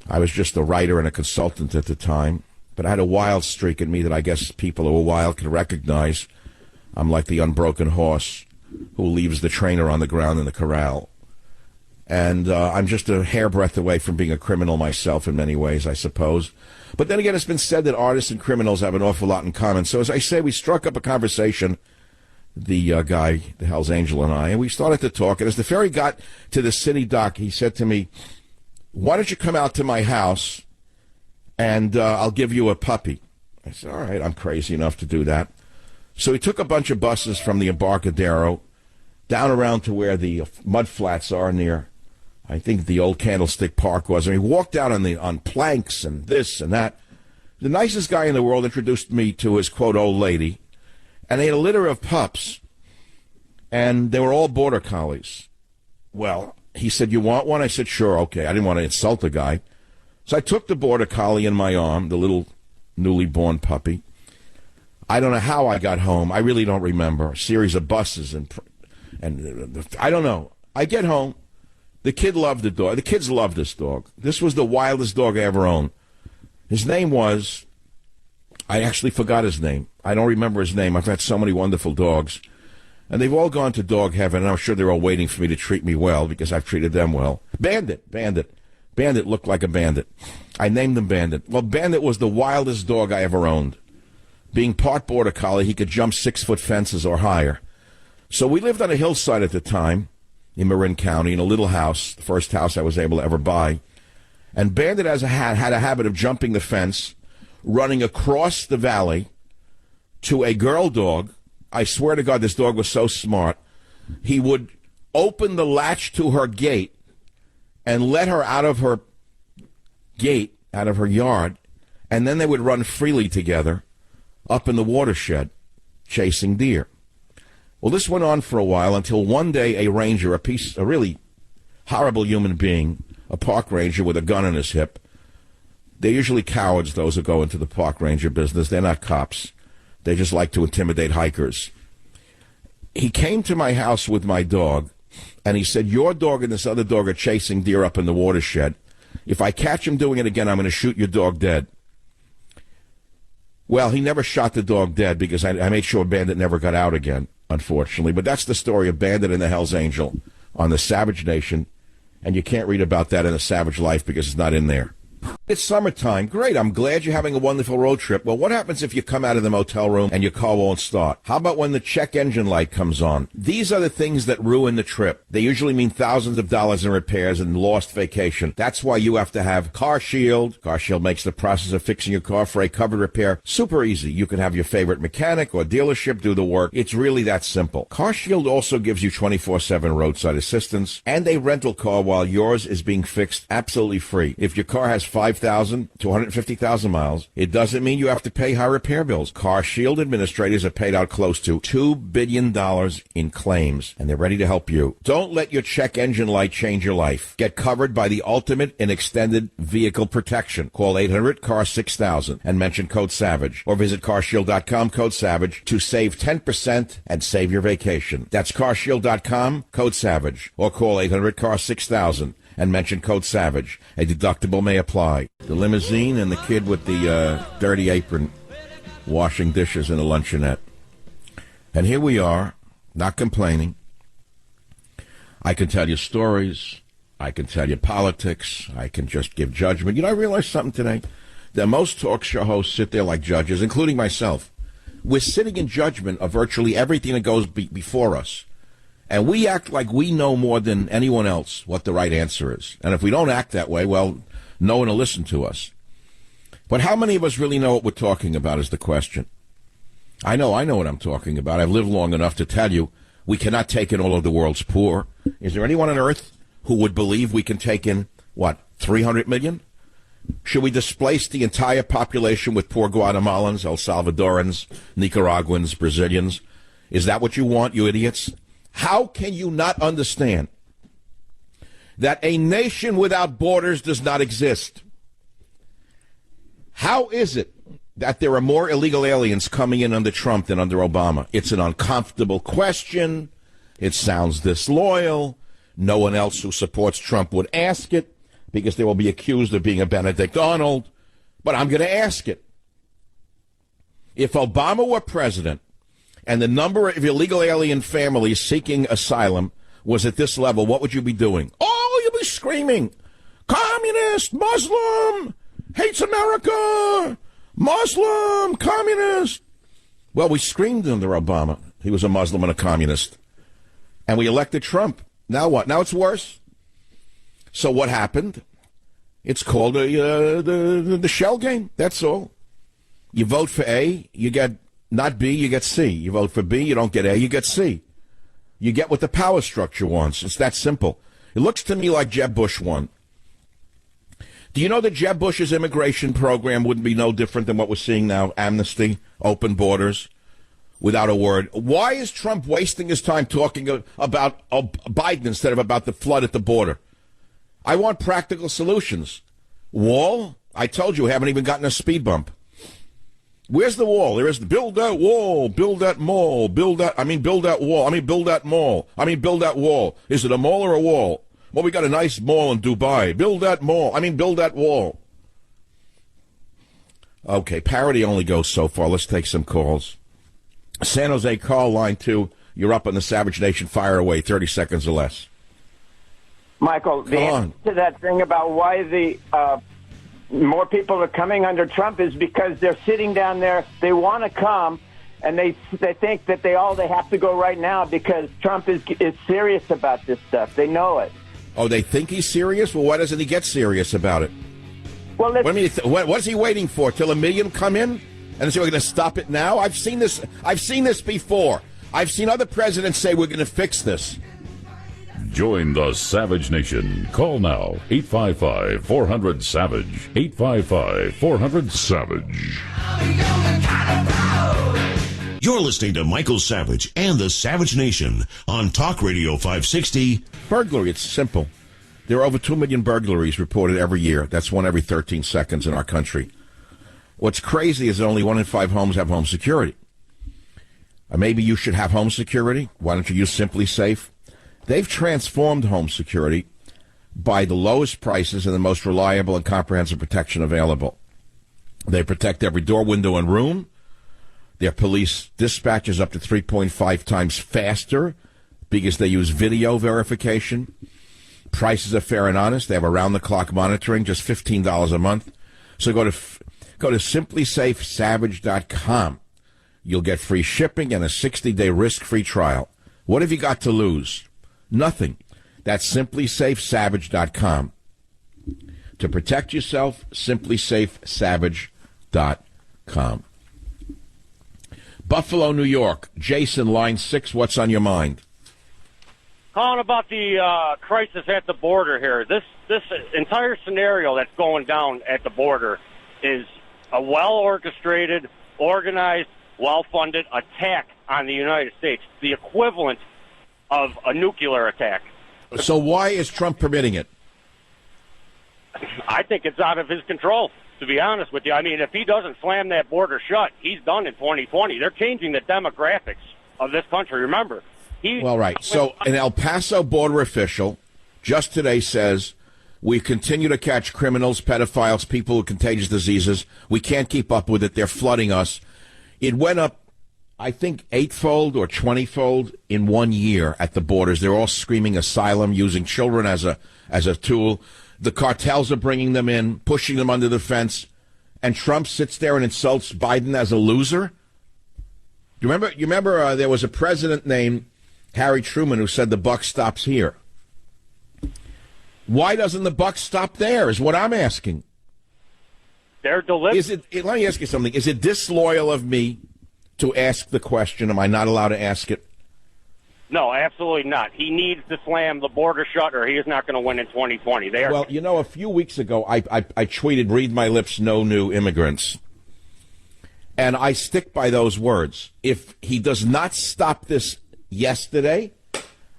I was just a writer and a consultant at the time, but I had a wild streak in me that I guess people who are wild can recognize. I'm like the unbroken horse who leaves the trainer on the ground in the corral. And I'm just a hairbreadth away from being a criminal myself in many ways, I suppose. But then again, it's been said that artists and criminals have an awful lot in common. So as I say, we struck up a conversation, the guy, the Hell's Angel and I, and we started to talk. And as the ferry got to the city dock, he said to me, why don't you come out to my house and I'll give you a puppy. I said, all right, I'm crazy enough to do that. So he took a bunch of buses from the Embarcadero down around to where the mud flats are near, I think the old Candlestick Park was. And he walked out on planks and this and that. The nicest guy in the world introduced me to his, quote, old lady. And they had a litter of pups. And they were all border collies. Well, he said, you want one? I said, sure, okay. I didn't want to insult the guy. So I took the border collie in my arm, the little newly born puppy. I don't know how I got home. I really don't remember. A series of buses and I don't know. I get home. The kid loved the dog. The kids loved this dog. This was the wildest dog I ever owned. His name was, I actually forgot his name. I don't remember his name. I've had so many wonderful dogs. And they've all gone to dog heaven, and I'm sure they're all waiting for me to treat me well because I've treated them well. Bandit. Bandit looked like a bandit. I named him Bandit. Well, Bandit was the wildest dog I ever owned. Being part border collie, he could jump 6-foot fences or higher. So we lived on a hillside at the time in Marin County in a little house, the first house I was able to ever buy. And Bandit had a habit of jumping the fence, running across the valley to a girl dog. I swear to God, this dog was so smart. He would open the latch to her gate and let her out of her gate, out of her yard, and then they would run freely together up in the watershed, chasing deer. Well, this went on for a while until one day a ranger, a really horrible human being, a park ranger with a gun in his hip. They're usually cowards, those who go into the park ranger business. They're not cops. They just like to intimidate hikers. He came to my house with my dog, and he said, your dog and this other dog are chasing deer up in the watershed. If I catch him doing it again, I'm going to shoot your dog dead. Well, he never shot the dog dead because I made sure Bandit never got out again, unfortunately. But that's the story of Bandit and the Hell's Angel on the Savage Nation, and you can't read about that in The Savage Life because it's not in there. It's summertime. Great. I'm glad you're having a wonderful road trip. Well, what happens if you come out of the motel room and your car won't start? How about when the check engine light comes on? These are the things that ruin the trip. They usually mean thousands of dollars in repairs and lost vacation. That's why you have to have Car Shield. Car Shield makes the process of fixing your car for a covered repair super easy. You can have your favorite mechanic or dealership do the work. It's really that simple. Car Shield also gives you 24/7 roadside assistance and a rental car while yours is being fixed absolutely free. If your car has 5,000 to 150,000 miles, it doesn't mean you have to pay high repair bills. Car Shield administrators have paid out close to $2 billion in claims, and they're ready to help you. Don't let your check engine light change your life. Get covered by the ultimate in extended vehicle protection. Call 800-CAR-6000 and mention code SAVAGE, or visit carshield.com, code SAVAGE, to save 10% and save your vacation. That's carshield.com, code SAVAGE, or call 800-CAR-6000 and mention code SAVAGE. A deductible may apply. The limousine and the kid with the dirty apron washing dishes in a luncheonette. And here we are, not complaining. I can tell you stories. I can tell you politics. I can just give judgment. You know, I realized something today. That most talk show hosts sit there like judges, including myself. We're sitting in judgment of virtually everything that goes before us. And we act like we know more than anyone else what the right answer is. And if we don't act that way, well, no one will listen to us. But how many of us really know what we're talking about is the question. I know what I'm talking about. I've lived long enough to tell you we cannot take in all of the world's poor. Is there anyone on earth who would believe we can take in, 300 million? Should we displace the entire population with poor Guatemalans, El Salvadorans, Nicaraguans, Brazilians? Is that what you want, you idiots? How can you not understand that a nation without borders does not exist? How is it that there are more illegal aliens coming in under Trump than under Obama? It's an uncomfortable question. It sounds disloyal. No one else who supports Trump would ask it because they will be accused of being a Benedict Arnold. But I'm going to ask it. If Obama were president, and the number of illegal alien families seeking asylum was at this level, what would you be doing? Oh, you'd be screaming, communist, Muslim, hates America, Muslim, communist. Well, we screamed under Obama. He was a Muslim and a communist. And we elected Trump. Now what? Now it's worse. So what happened? It's called the shell game. That's all. You vote for A, you get not B, you get C. You vote for B, you don't get A, you get C. You get what the power structure wants. It's that simple. It looks to me like Jeb Bush won. Do you know that Jeb Bush's immigration program wouldn't be no different than what we're seeing now? Amnesty, open borders. without a word. Why is Trump wasting his time talking about Biden instead of about the flood at the border? I want practical solutions. Wall? I told you, we haven't even gotten a speed bump. Where's the wall? There is build that wall, build that mall, build that wall, build that mall, build that wall. Is it a mall or a wall? Well, we got a nice mall in Dubai. Build that mall, build that wall. Okay, parody only goes so far. Let's take some calls. San Jose call, line 2. You're up on the Savage Nation. Fire away, 30 seconds or less. Michael, the answer to that thing about why the more people are coming under Trump is because they're sitting down there. They want to come, and they think that they have to go right now because Trump is serious about this stuff. They know it. Oh, they think he's serious? Well, why doesn't he get serious about it? Well, what's he waiting for? Till 1 million come in? And so we're going to stop it now? I've seen this before. I've seen other presidents say we're going to fix this. Join the Savage Nation. Call now, 855-400-SAVAGE. 855-400-SAVAGE. You're listening to Michael Savage and the Savage Nation on Talk Radio 560. Burglary, it's simple. There are over 2 million burglaries reported every year. That's one every 13 seconds in our country. What's crazy is that only 1 in 5 homes have home security. Maybe you should have home security. Why don't you use Simply Safe? They've transformed home security by the lowest prices and the most reliable and comprehensive protection available. They protect every door, window, and room. Their police dispatch is up to 3.5 times faster because they use video verification. Prices are fair and honest. They have around-the-clock monitoring, just $15 a month. So go to simplysafesavage.com. You'll get free shipping and a 60-day risk-free trial. What have you got to lose? Nothing. That's simplysafesavage.com. To protect yourself, simplysafesavage.com. Buffalo, New York. Jason, line 6, what's on your mind? Calling about the crisis at the border here. This entire scenario that's going down at the border is a well-orchestrated, organized, well-funded attack on the United States, the equivalent of a nuclear attack. So why is Trump permitting it? I think it's out of his control, to be honest with you. I mean, if he doesn't slam that border shut, he's done in 2020. They're changing the demographics of this country, remember. Well, right. So an El Paso border official just today says, we continue to catch criminals, pedophiles, people with contagious diseases. We can't keep up with it. They're flooding us. It went up, I think, 8-fold or 20-fold in 1 year at the borders. They're all screaming asylum, using children as a tool. The cartels are bringing them in, pushing them under the fence. And Trump sits there and insults Biden as a loser? You remember there was a president named Harry Truman who said the buck stops here. Why doesn't the buck stop there is what I'm asking. They're deliberate. Let me ask you something. Is it disloyal of me to ask the question? Am I not allowed to ask it? No, absolutely not. He needs to slam the border shut or he is not going to win in 2020. Well, a few weeks ago, I tweeted, read my lips, no new immigrants. And I stick by those words. If he does not stop this yesterday,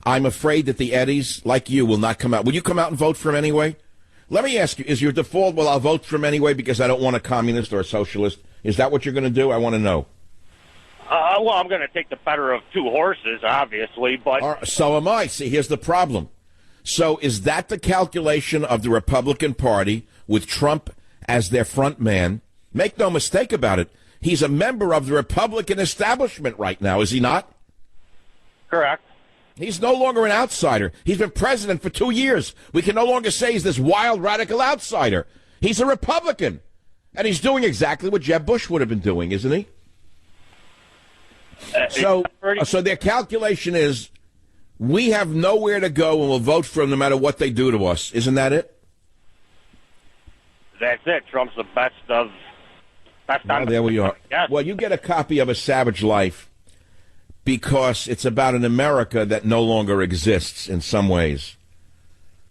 I'm afraid that the Eddies, like you, will not come out. Will you come out and vote for him anyway? Let me ask you, is your default, well, I'll vote for him anyway because I don't want a communist or a socialist? Is that what you're going to do? I want to know. Well, I'm going to take the better of two horses, obviously, but... So am I. See, here's the problem. So is that the calculation of the Republican Party with Trump as their front man? Make no mistake about it. He's a member of the Republican establishment right now, is he not? Correct. He's no longer an outsider. He's been president for 2 years. We can no longer say he's this wild, radical outsider. He's a Republican. And he's doing exactly what Jeb Bush would have been doing, isn't he? So their calculation is, we have nowhere to go and we'll vote for him no matter what they do to us. Isn't that it? That's it. Trump's the best of... Well, there we are. Yes. Well, you get a copy of A Savage Life because it's about an America that no longer exists in some ways.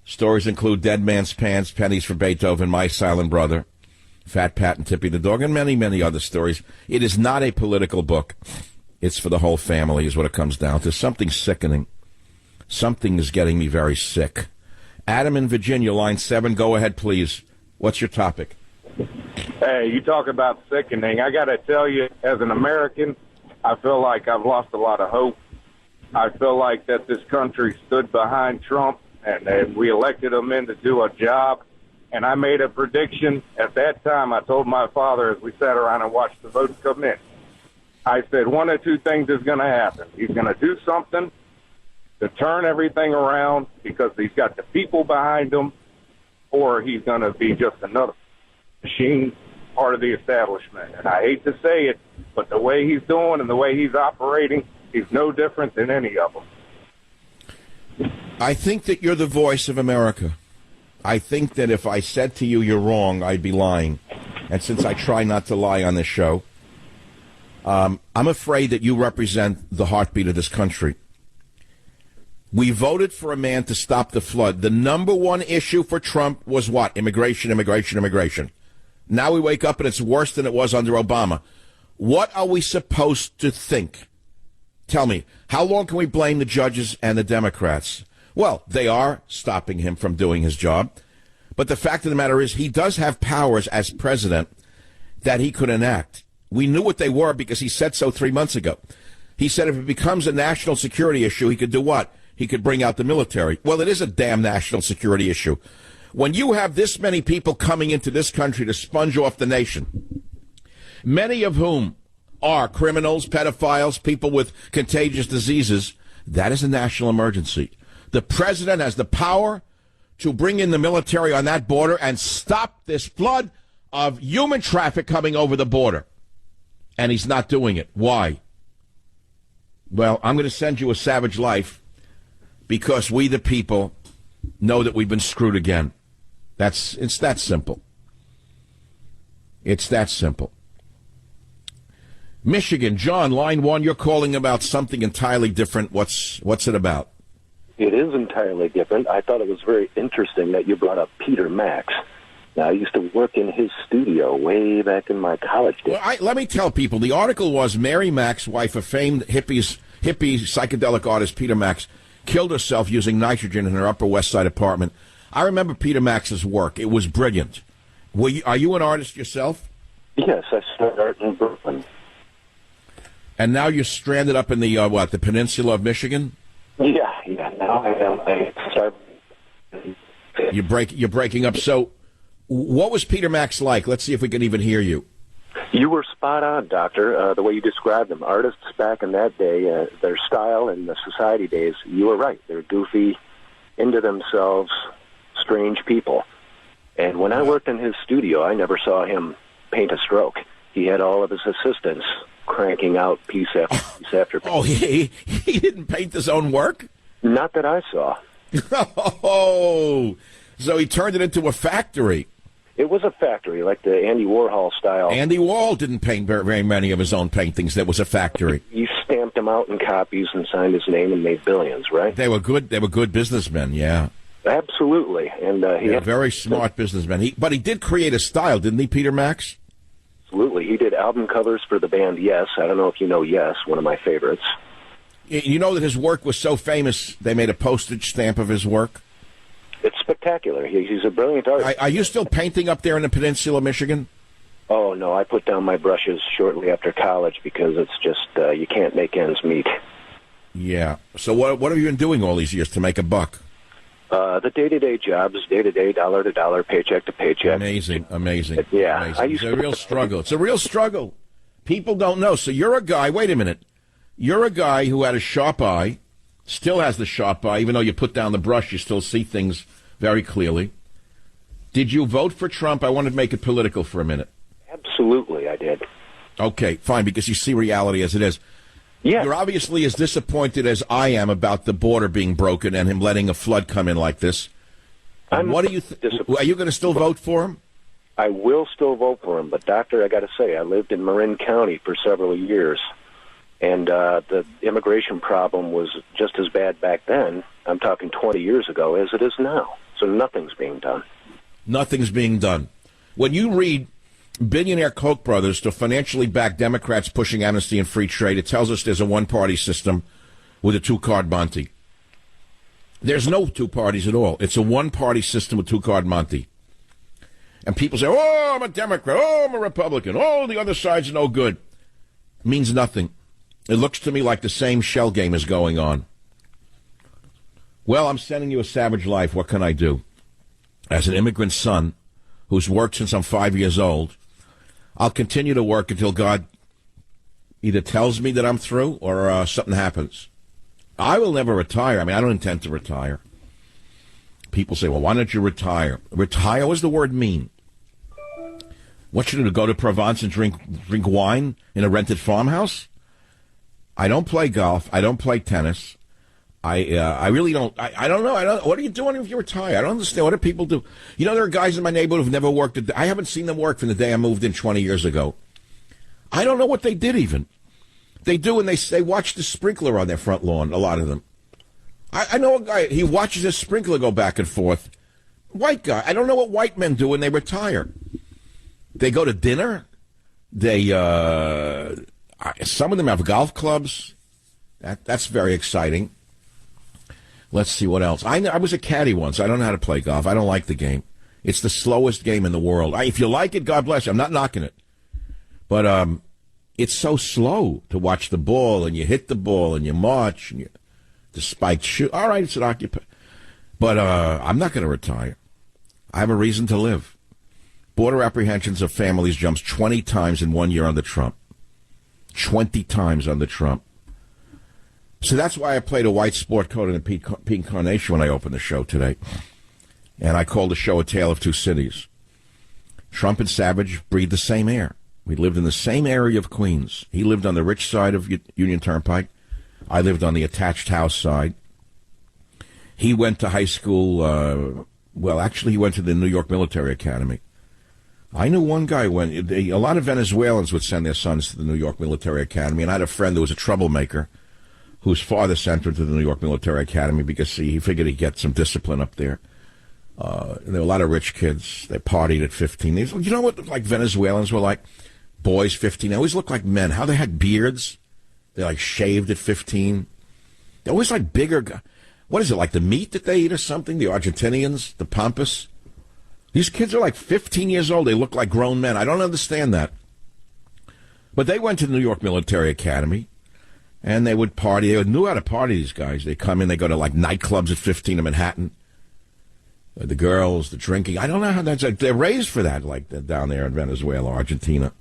Stories include Dead Man's Pants, Pennies for Beethoven, My Silent Brother, Fat Pat and Tippy the Dog, and many, many other stories. It is not a political book. It's for the whole family is what it comes down to. Something sickening. Something is getting me very sick. Adam in Virginia, line 7. Go ahead, please. What's your topic? Hey, you talk about sickening. I got to tell you, as an American, I feel like I've lost a lot of hope. I feel like that this country stood behind Trump, and we elected him in to do a job. And I made a prediction at that time. I told my father as we sat around and watched the votes come in, I said one of two things is going to happen. He's going to do something to turn everything around because he's got the people behind him, or he's going to be just another machine, part of the establishment. And I hate to say it, but the way he's doing and the way he's operating, he's no different than any of them. I think that you're the voice of America. I think that if I said to you you're wrong, I'd be lying. And since I try not to lie on this show, I'm afraid that you represent the heartbeat of this country. We voted for a man to stop the flood. The number one issue for Trump was what? Immigration, immigration, immigration. Now we wake up and it's worse than it was under Obama. What are we supposed to think? Tell me, how long can we blame the judges and the Democrats? Well, they are stopping him from doing his job. But the fact of the matter is he does have powers as president that he could enact. We knew what they were because he said so 3 months ago. He said if it becomes a national security issue, he could do what? He could bring out the military. Well, it is a damn national security issue. When you have this many people coming into this country to sponge off the nation, many of whom are criminals, pedophiles, people with contagious diseases, that is a national emergency. The president has the power to bring in the military on that border and stop this flood of human traffic coming over the border. And he's not doing it. Why? Well, I'm going to send you a savage life because we, the people, know that we've been screwed again. It's that simple. It's that simple. Michigan, John, line 1, you're calling about something entirely different. What's it about? It is entirely different. I thought it was very interesting that you brought up Peter Max. Now, I used to work in his studio way back in my college days. Well, let me tell people, the article was Mary Max, wife of famed hippie psychedelic artist Peter Max, killed herself using nitrogen in her Upper West Side apartment. I remember Peter Max's work. It was brilliant. Are you an artist yourself? Yes, I studied art in Brooklyn. And now you're stranded up in the, the peninsula of Michigan? Yeah. Now I am. You're breaking up. So what was Peter Max like? Let's see if we can even hear you. You were spot on, Doctor, the way you described them. Artists back in that day, their style in the society days, you were right. They're goofy, into themselves, strange people. And when I worked in his studio, I never saw him paint a stroke. He had all of his assistants cranking out piece after piece after piece. Oh, he didn't paint his own work? Not that I saw. Oh, so he turned it into a factory. It was a factory, like the Andy Warhol style. Andy Warhol didn't paint very many of his own paintings. That was a factory. He stamped them out in copies and signed his name and made billions, right? They were good businessmen, yeah. Absolutely. And he had very smart businessman. But he did create a style, didn't he, Peter Max? Absolutely. He did album covers for the band Yes. I don't know if you know Yes, one of my favorites. You know that his work was so famous, they made a postage stamp of his work? It's spectacular. He's a brilliant artist. Are you still painting up there in the peninsula, Michigan? Oh, no. I put down my brushes shortly after college because it's just you can't make ends meet. Yeah. So what have you been doing all these years to make a buck? The day-to-day jobs, day-to-day, dollar-to-dollar, paycheck to paycheck. Amazing. Yeah. Amazing. It's a real struggle. It's a real struggle. People don't know. So you're a guy, wait a minute. You're a guy who had a sharp eye, still has the sharp eye, even though you put down the brush, you still see things very clearly. Did you vote for Trump? I wanted to make it political for a minute. Absolutely, I did. Okay, fine, because you see reality as it is. Yeah. You're obviously as disappointed as I am about the border being broken and him letting a flood come in like this. What do you are you going to still vote for him? I will still vote for him, but, Doctor, I got to say, I lived in Marin County for several years, and the immigration problem was just as bad back then, I'm talking 20 years ago, as it is now. So nothing's being done. Nothing's being done. When you read billionaire Koch brothers to financially back Democrats pushing amnesty and free trade. It tells us there's a one-party system with a two-card Monty. There's no two parties at all. It's a one-party system with two-card Monty. And people say, oh, I'm a Democrat. Oh, I'm a Republican. Oh, the other side's no good. Means nothing. It looks to me like the same shell game is going on. Well, I'm sending you a savage life. What can I do? As an immigrant son who's worked since I'm 5 years old, I'll continue to work until God either tells me that I'm through or something happens. I will never retire. I mean, I don't intend to retire. People say, well, why don't you retire? Retire, what does the word mean? What should I do, go to Provence and drink wine in a rented farmhouse? I don't play golf. I don't play tennis. I really don't. I don't know. What are you doing if you retire? I don't understand. What do people do? You know, there are guys in my neighborhood who've never worked. I haven't seen them work from the day I moved in 20 years ago. I don't know what they did even. They do, and they watch the sprinkler on their front lawn, a lot of them. I know a guy, he watches his sprinkler go back and forth. White guy. I don't know what white men do when they retire. They go to dinner. Some of them have golf clubs. That's very exciting. Let's see what else. I was a caddy once. I don't know how to play golf. I don't like the game. It's the slowest game in the world. If you like it, God bless you. I'm not knocking it. But it's so slow to watch the ball, and you hit the ball, and you march, and the spiked shoe. All right, it's an occupation. But I'm not going to retire. I have a reason to live. Border apprehensions of families jumps 20 times in 1 year under Trump. 20 times under Trump. So that's why I played a white sport coat and a pink carnation when I opened the show today. And I called the show A Tale of Two Cities. Trump and Savage breathed the same air. We lived in the same area of Queens. He lived on the rich side of Union Turnpike. I lived on the attached house side. He went to high school, he went to the New York Military Academy. I knew one guy a lot of Venezuelans would send their sons to the New York Military Academy, and I had a friend who was a troublemaker whose father sent her to the New York Military Academy because he figured he'd get some discipline up there. There were a lot of rich kids. They partied at 15. You know what like Venezuelans were like? Boys, 15. They always looked like men. How they had beards. They like shaved at 15. They always like bigger. What is it, like the meat that they eat or something? The Argentinians, the Pampas. These kids are like 15 years old. They look like grown men. I don't understand that. But they went to the New York Military Academy, and they would party. They knew how to party, these guys. They come in, they go to like nightclubs at 15 in Manhattan. The girls, the drinking. I don't know how that's. They're raised for that, like down there in Venezuela, Argentina.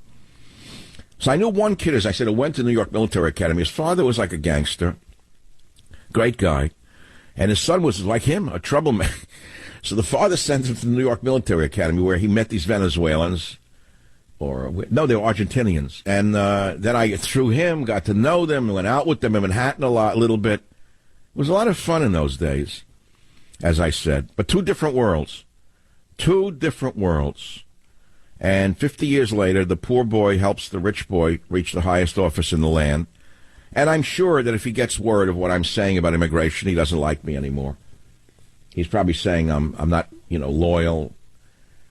So I knew one kid, as I said, who went to New York Military Academy. His father was like a gangster. Great guy. And his son was like him, a troublemaker. So the father sent him to the New York Military Academy where he met these Venezuelans. They were Argentinians. And then I, through him, got to know them, went out with them in Manhattan a little bit. It was a lot of fun in those days, as I said. But two different worlds. Two different worlds. And 50 years later, the poor boy helps the rich boy reach the highest office in the land. And I'm sure that if he gets word of what I'm saying about immigration, he doesn't like me anymore. He's probably saying I'm not, loyal.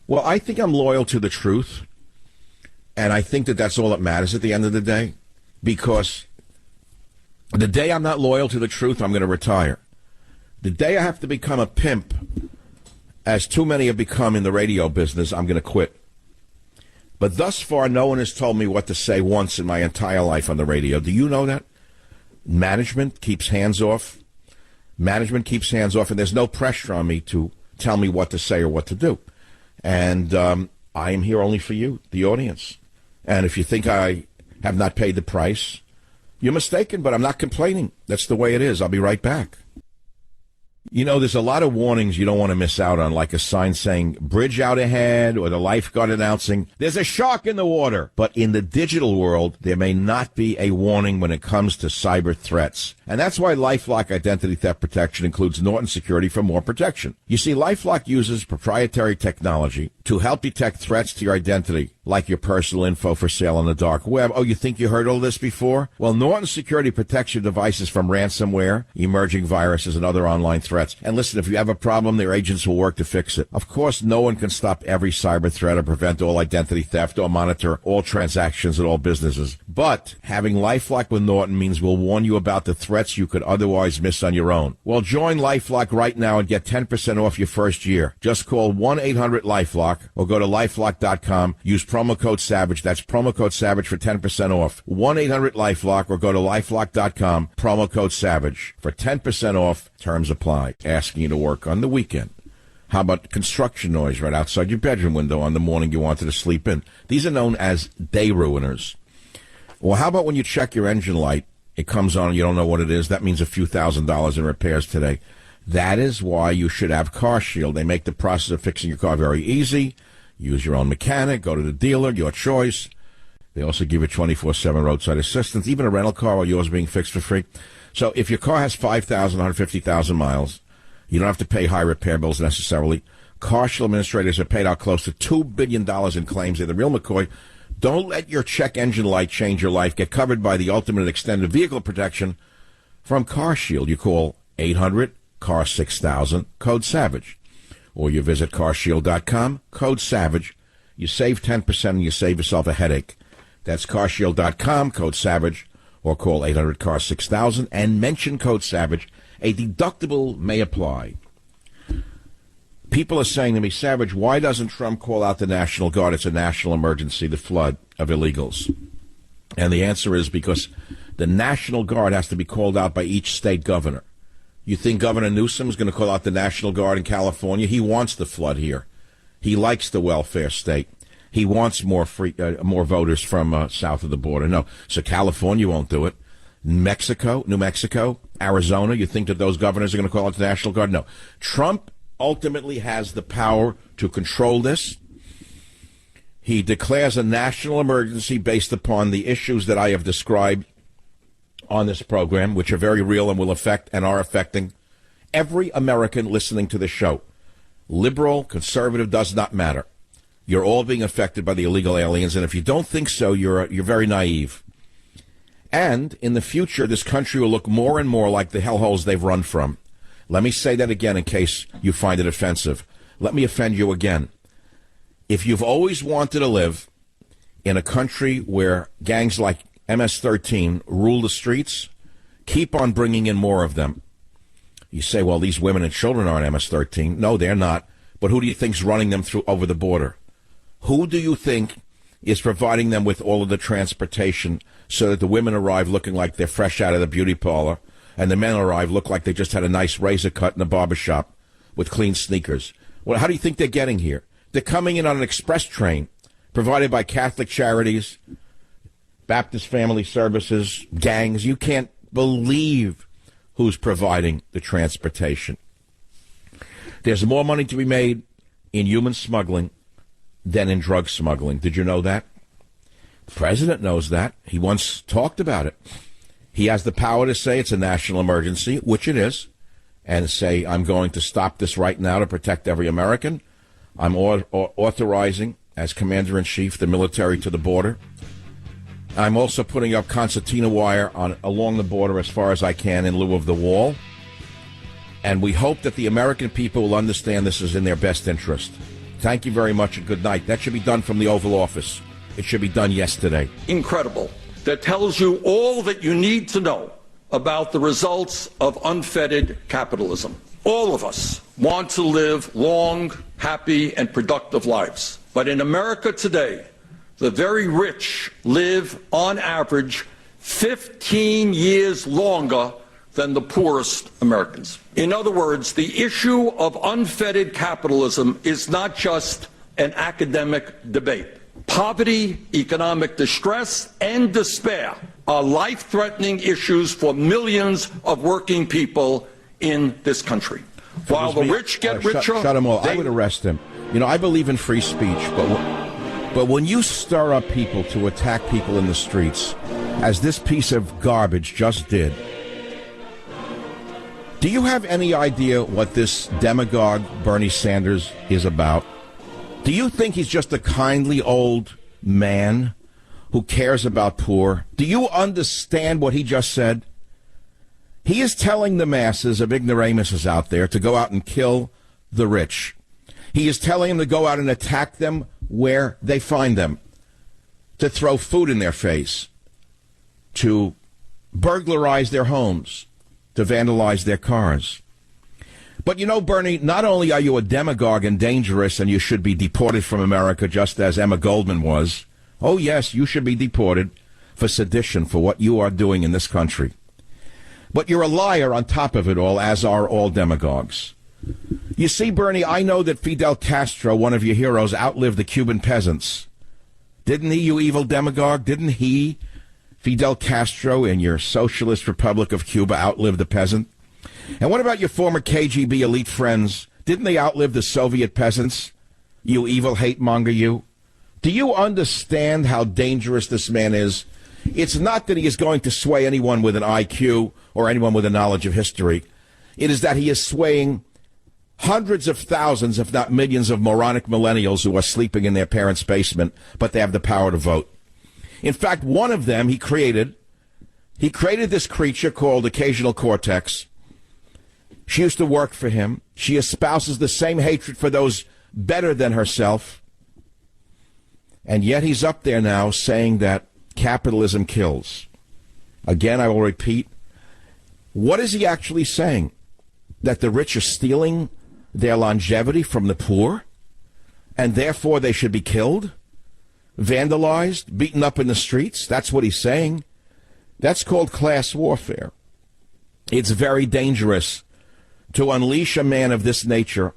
Well, I think I'm loyal to the truth. And I think that that's all that matters at the end of the day. Because the day I'm not loyal to the truth, I'm going to retire. The day I have to become a pimp, as too many have become in the radio business, I'm going to quit. But thus far, no one has told me what to say once in my entire life on the radio. Do you know that? Management keeps hands off. Management keeps hands off, and there's no pressure on me to tell me what to say or what to do. And I am here only for you, the audience. And if you think I have not paid the price, you're mistaken, but I'm not complaining. That's the way it is. I'll be right back. There's a lot of warnings you don't want to miss out on, like a sign saying, bridge out ahead, or the lifeguard announcing, there's a shark in the water. But in the digital world, there may not be a warning when it comes to cyber threats. And that's why LifeLock Identity Theft Protection includes Norton Security for more protection. You see, LifeLock uses proprietary technology to help detect threats to your identity, like your personal info for sale on the dark web. Oh, you think you heard all this before? Well, Norton Security protects your devices from ransomware, emerging viruses, and other online threats. And listen, if you have a problem, their agents will work to fix it. Of course, no one can stop every cyber threat or prevent all identity theft or monitor all transactions at all businesses. But having LifeLock with Norton means we'll warn you about the threats you could otherwise miss on your own. Well, join LifeLock right now and get 10% off your first year. Just call 1-800-LifeLock or go to LifeLock.com. Use promo code SAVAGE. That's promo code SAVAGE for 10% off. 1-800-LifeLock or go to LifeLock.com. Promo code SAVAGE for 10% off. Terms apply. Asking you to work on the weekend. How about construction noise right outside your bedroom window on the morning you wanted to sleep in? These are known as day ruiners. Well, how about when you check your engine light, it comes on and you don't know what it is? That means a few $1,000s in repairs today. That is why you should have CarShield. They make the process of fixing your car very easy. Use your own mechanic, go to the dealer, your choice. They also give you 24/7 roadside assistance, even a rental car while yours being fixed for free. So if your car has 5,000, 150,000 miles, you don't have to pay high repair bills necessarily. CarShield administrators have paid out close to $2 billion in claims. They're the real McCoy. Don't let your check engine light change your life. Get covered by the ultimate extended vehicle protection from CarShield. You call 800-CAR-6000, code SAVAGE. Or you visit carshield.com, code SAVAGE. You save 10% and you save yourself a headache. That's carshield.com, code SAVAGE. Or call 800-CAR-6000 and mention code SAVAGE. A deductible may apply. People are saying to me, Savage, why doesn't Trump call out the National Guard? It's a national emergency, the flood of illegals. And the answer is because the National Guard has to be called out by each state governor. You think Governor Newsom is going to call out the National Guard in California? He wants the flood here. He likes the welfare state. He wants more voters from south of the border. No, so California won't do it. New Mexico, Arizona, you think that those governors are going to call out the National Guard? No. Trump ultimately has the power to control this. He declares a national emergency based upon the issues that I have described on this program, which are very real and will affect and are affecting every American listening to the show. Liberal, conservative, does not matter. You're all being affected by the illegal aliens, and if you don't think so, you're very naive. And in the future, this country will look more and more like the hellholes they've run from. Let me say that again in case you find it offensive. Let me offend you again. If you've always wanted to live in a country where gangs like MS-13 rule the streets, keep on bringing in more of them. You say, well, these women and children aren't MS-13. No, they're not. But who do you think's running them through over the border? Who do you think is providing them with all of the transportation so that the women arrive looking like they're fresh out of the beauty parlor and the men arrive look like they just had a nice razor cut in a barbershop with clean sneakers? Well, how do you think they're getting here? They're coming in on an express train provided by Catholic Charities, Baptist Family Services, gangs. You can't believe who's providing the transportation. There's more money to be made in human smuggling than in drug smuggling. Did you know that? The president knows that. He once talked about it. He has the power to say it's a national emergency, which it is, and say, I'm going to stop this right now to protect every American. I'm authorizing, as commander-in-chief, the military to the border. I'm also putting up concertina wire along the border as far as I can in lieu of the wall. And we hope that the American people will understand this is in their best interest. Thank you very much and good night. That should be done from the Oval Office. It should be done yesterday. Incredible. That tells you all that you need to know about the results of unfettered capitalism. All of us want to live long, happy, and productive lives. But in America today, the very rich live, on average, 15 years longer than the poorest Americans. In other words, the issue of unfettered capitalism is not just an academic debate. Poverty, economic distress, and despair are life-threatening issues for millions of working people in this country. While the rich get richer... Shut him all. I would arrest him. You know, I believe in free speech, but when you stir up people to attack people in the streets, as this piece of garbage just did, do you have any idea what this demagogue Bernie Sanders is about? Do you think he's just a kindly old man who cares about poor? Do you understand what he just said? He is telling the masses of ignoramuses out there to go out and kill the rich. He is telling them to go out and attack them where they find them, to throw food in their face, to burglarize their homes, to vandalize their cars. But you know, Bernie, not only are you a demagogue and dangerous and you should be deported from America just as Emma Goldman was, oh yes, you should be deported for sedition for what you are doing in this country. But you're a liar on top of it all, as are all demagogues. You see, Bernie, I know that Fidel Castro, one of your heroes, outlived the Cuban peasants. Didn't he, you evil demagogue? Didn't he, Fidel Castro, in your Socialist Republic of Cuba, outlive the peasant? And what about your former KGB elite friends? Didn't they outlive the Soviet peasants? You evil hate monger, you. Do you understand how dangerous this man is? It's not that he is going to sway anyone with an IQ or anyone with a knowledge of history. It is that he is swaying hundreds of thousands, if not millions, of moronic millennials who are sleeping in their parents' basement, but they have the power to vote. In fact, one of them he created this creature called Occasional Cortex. She used to work for him. She espouses the same hatred for those better than herself. And yet he's up there now saying that capitalism kills. Again, I will repeat, what is he actually saying? That the rich are stealing their longevity from the poor, and therefore they should be killed, vandalized, beaten up in the streets? That's what he's saying. That's called class warfare. It's very dangerous to unleash a man of this nature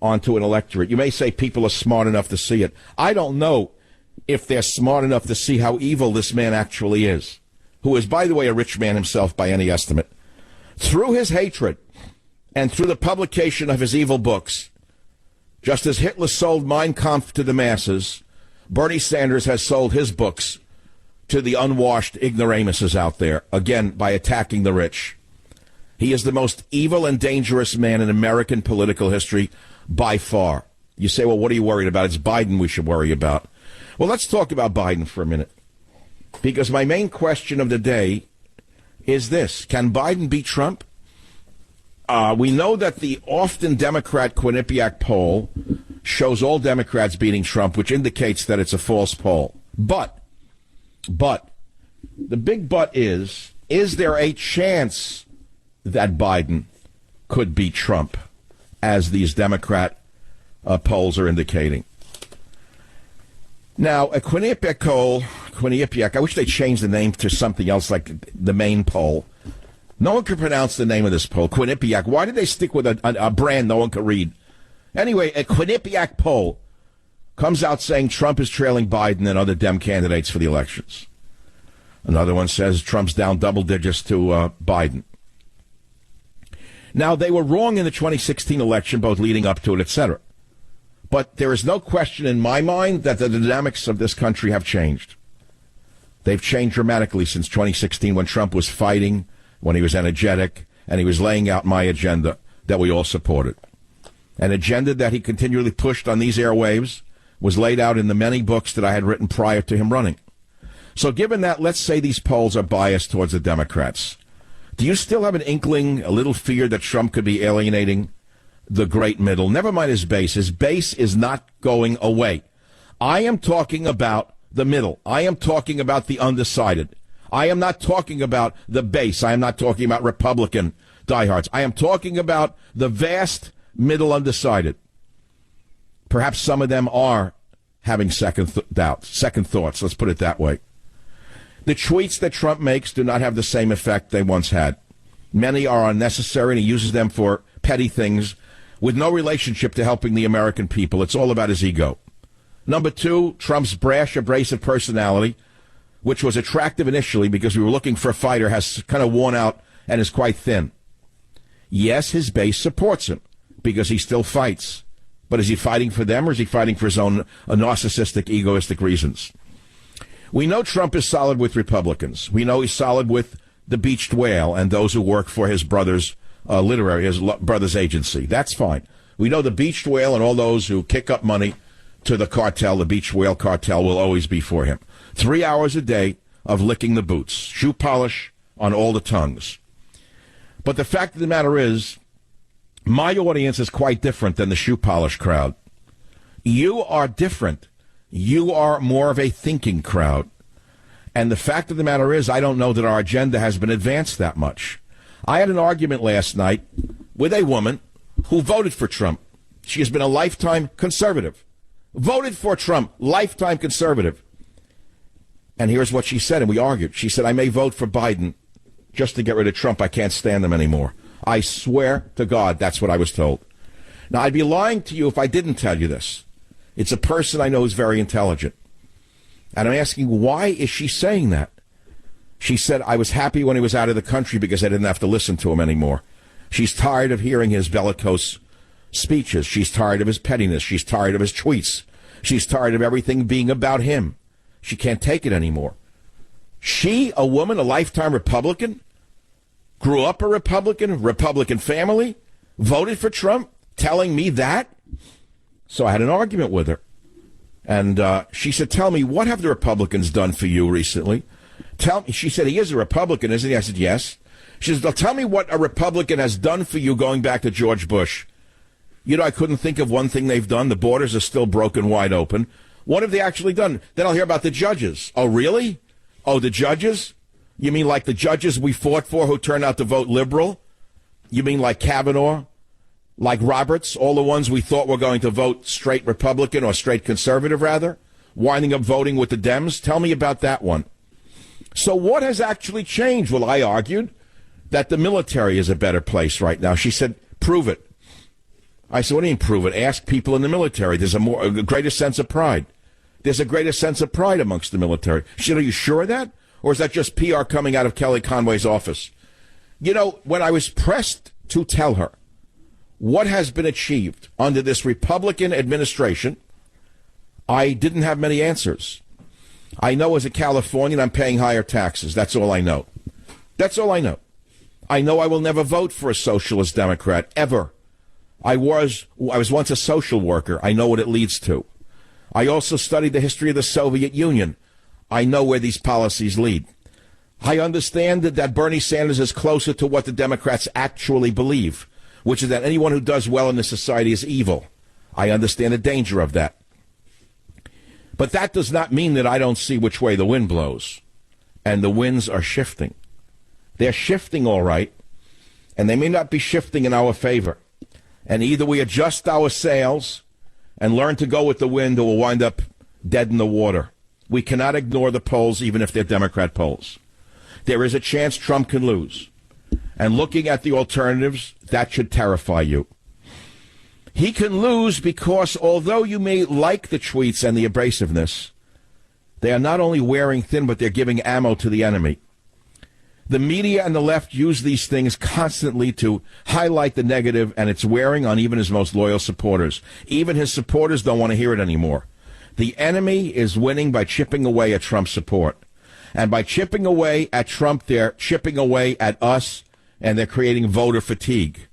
onto an electorate. You may say people are smart enough to see it. I don't know if they're smart enough to see how evil this man actually is, who is, by the way, a rich man himself by any estimate. Through his hatred and through the publication of his evil books, just as Hitler sold Mein Kampf to the masses, Bernie Sanders has sold his books to the unwashed ignoramuses out there, again, by attacking the rich. He is the most evil and dangerous man in American political history by far. You say, well, what are you worried about? It's Biden we should worry about. Well, let's talk about Biden for a minute, because my main question of the day is this. Can Biden beat Trump? We know that the often Democrat Quinnipiac poll shows all Democrats beating Trump, which indicates that it's a false poll. But, the big but is there a chance that Biden could beat Trump, as these Democrat polls are indicating? Now, a Quinnipiac, I wish they changed the name to something else like the Maine poll. No one could pronounce the name of this poll, Quinnipiac. Why did they stick with a brand no one could read? Anyway, a Quinnipiac poll comes out saying Trump is trailing Biden and other Dem candidates for the elections. Another one says Trump's down double digits to Biden. Now, they were wrong in the 2016 election, both leading up to it, etc. But there is no question in my mind that the dynamics of this country have changed. They've changed dramatically since 2016, when Trump was fighting, when he was energetic, and he was laying out my agenda that we all supported. An agenda that he continually pushed on these airwaves was laid out in the many books that I had written prior to him running. So given that, let's say these polls are biased towards the Democrats. Do you still have an inkling, a little fear that Trump could be alienating the great middle? Never mind his base. His base is not going away. I am talking about the middle. I am talking about the undecided. I am not talking about the base. I am not talking about Republican diehards. I am talking about the vast middle undecided. Perhaps some of them are having second thoughts. Let's put it that way. The tweets that Trump makes do not have the same effect they once had. Many are unnecessary, and he uses them for petty things with no relationship to helping the American people. It's all about his ego. Number two, Trump's brash, abrasive personality, which was attractive initially because we were looking for a fighter, has kind of worn out and is quite thin. Yes, his base supports him because he still fights. But is he fighting for them, or is he fighting for his own narcissistic, egoistic reasons? We know Trump is solid with Republicans. We know he's solid with the beached whale and those who work for his brother's brother's agency. That's fine. We know the beached whale and all those who kick up money to the cartel, the beach whale cartel, will always be for him. 3 hours a day of licking the boots, shoe polish on all the tongues. But the fact of the matter is, my audience is quite different than the shoe polish crowd. You are different. You are more of a thinking crowd. And the fact of the matter is, I don't know that our agenda has been advanced that much. I had an argument last night with a woman who voted for Trump. She has been a lifetime conservative. Voted for Trump, lifetime conservative. And here's what she said, and we argued. She said, I may vote for Biden just to get rid of Trump. I can't stand him anymore. I swear to God, that's what I was told. Now, I'd be lying to you if I didn't tell you this. It's a person I know who's very intelligent. And I'm asking, why is she saying that? She said, I was happy when he was out of the country because I didn't have to listen to him anymore. She's tired of hearing his bellicose speeches. She's tired of his pettiness. She's tired of his tweets. She's tired of everything being about him. She can't take it anymore. She, a woman, a lifetime Republican, grew up a Republican family, voted for Trump, telling me that? So I had an argument with her. And she said, tell me, what have the Republicans done for you recently? Tell me. She said, he is a Republican, isn't he? I said, yes. She said, well, tell me what a Republican has done for you going back to George Bush. You know, I couldn't think of one thing they've done. The borders are still broken wide open. What have they actually done? Then I'll hear about the judges. Oh, really? Oh, the judges? You mean like the judges we fought for who turned out to vote liberal? You mean like Kavanaugh? Like Roberts? All the ones we thought were going to vote straight Republican or straight conservative, rather? Winding up voting with the Dems? Tell me about that one. So what has actually changed? Well, I argued that the military is a better place right now. She said, prove it. I said, what do you mean prove it? Ask people in the military. There's a greater sense of pride. There's a greater sense of pride amongst the military. She said, are you sure of that? Or is that just PR coming out of Kelly Conway's office? You know, when I was pressed to tell her what has been achieved under this Republican administration, I didn't have many answers. I know as a Californian I'm paying higher taxes. That's all I know. That's all I know. I know I will never vote for a socialist Democrat, ever. I was once a social worker. I know what it leads to. I also studied the history of the Soviet Union. I know where these policies lead. I understand that Bernie Sanders is closer to what the Democrats actually believe, which is that anyone who does well in this society is evil. I understand the danger of that. But that does not mean that I don't see which way the wind blows. And the winds are shifting. They're shifting all right, and they may not be shifting in our favor. And either we adjust our sails and learn to go with the wind, or we'll wind up dead in the water. We cannot ignore the polls, even if they're Democrat polls. There is a chance Trump can lose. And looking at the alternatives, that should terrify you. He can lose because although you may like the tweets and the abrasiveness, they are not only wearing thin, but they're giving ammo to the enemy. The media and the left use these things constantly to highlight the negative, and it's wearing on even his most loyal supporters. Even his supporters don't want to hear it anymore. The enemy is winning by chipping away at Trump's support. And by chipping away at Trump, they're chipping away at us, and they're creating voter fatigue.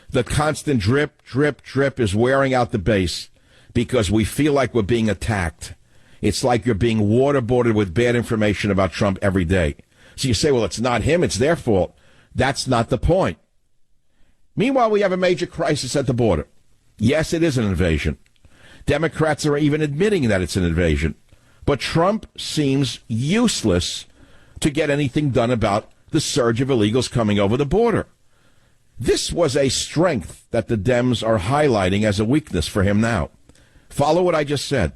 The constant drip, drip, drip is wearing out the base because we feel like we're being attacked. It's like you're being waterboarded with bad information about Trump every day. So you say, well, it's not him, it's their fault. That's not the point. Meanwhile, we have a major crisis at the border. Yes, it is an invasion. Democrats are even admitting that it's an invasion. But Trump seems useless to get anything done about the surge of illegals coming over the border. This was a strength that the Dems are highlighting as a weakness for him now. Follow what I just said.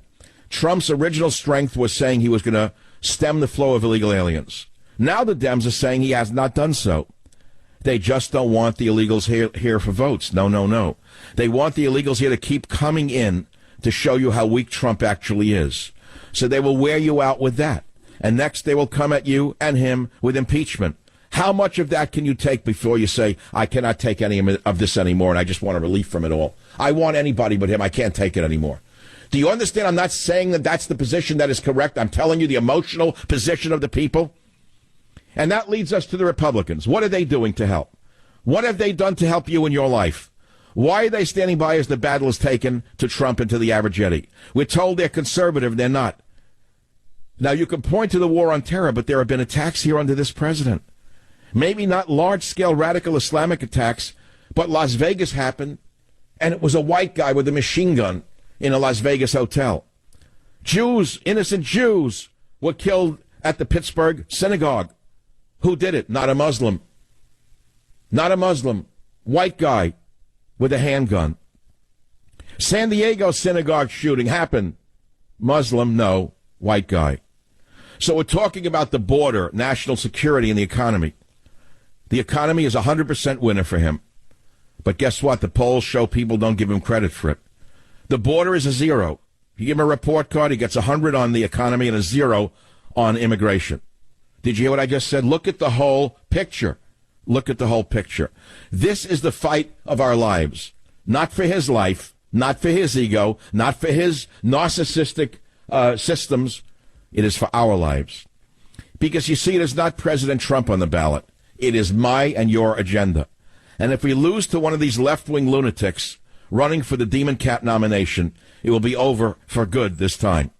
Trump's original strength was saying he was going to stem the flow of illegal aliens. Now the Dems are saying he has not done so. They just don't want the illegals here for votes. No, no, no. They want the illegals here to keep coming in to show you how weak Trump actually is. So they will wear you out with that. And next they will come at you and him with impeachment. How much of that can you take before you say, I cannot take any of this anymore and I just want a relief from it all? I want anybody but him. I can't take it anymore. Do you understand? I'm not saying that that's the position that is correct. I'm telling you the emotional position of the people. And that leads us to the Republicans. What are they doing to help? What have they done to help you in your life? Why are they standing by as the battle is taken to Trump and to the average Eddie? We're told they're conservative. They're not. Now, you can point to the war on terror, but there have been attacks here under this president. Maybe not large-scale radical Islamic attacks, but Las Vegas happened, and it was a white guy with a machine gun in a Las Vegas hotel. Jews, innocent Jews, were killed at the Pittsburgh synagogue. Who did it? Not a Muslim. Not a Muslim. White guy with a handgun. San Diego synagogue shooting happened. Muslim, no. White guy. So we're talking about the border, national security, and the economy. The economy is 100% winner for him. But guess what? The polls show people don't give him credit for it. The border is a 0. You give him a report card, he gets 100 on the economy and a 0 on immigration. Did you hear what I just said? Look at the whole picture. Look at the whole picture. This is the fight of our lives. Not for his life, not for his ego, not for his narcissistic systems. It is for our lives. Because you see, it is not President Trump on the ballot. It is my and your agenda. And if we lose to one of these left-wing lunatics running for the Demon Cat nomination, it will be over for good this time.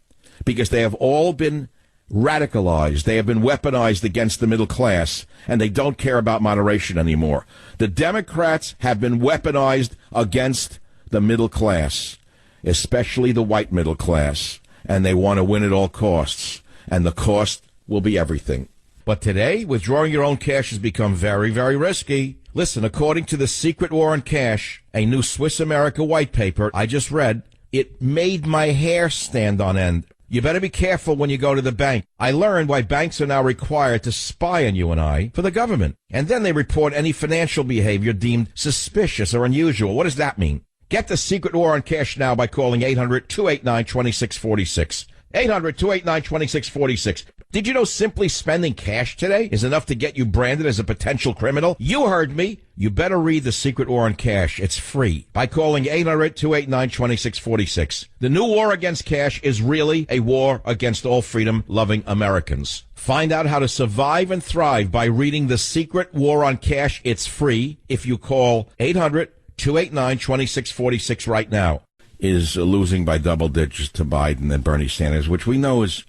Because they have all been radicalized. They have been weaponized against the middle class, and they don't care about moderation anymore. The Democrats have been weaponized against the middle class, especially the white middle class, and they want to win at all costs, and the cost will be everything. But today, withdrawing your own cash has become very, very risky. Listen, according to The Secret War on Cash, a new Swiss America white paper I just read, it made my hair stand on end. You better be careful when you go to the bank. I learned why banks are now required to spy on you and I for the government. And then they report any financial behavior deemed suspicious or unusual. What does that mean? Get The Secret War on Cash now by calling 800-289-2646. 800-289-2646. Did you know simply spending cash today is enough to get you branded as a potential criminal? You heard me. You better read The Secret War on Cash. It's free by calling 800-289-2646. The new war against cash is really a war against all freedom-loving Americans. Find out how to survive and thrive by reading The Secret War on Cash. It's free if you call 800-289-2646 right now. Is losing by double digits to Biden and Bernie Sanders, which we know is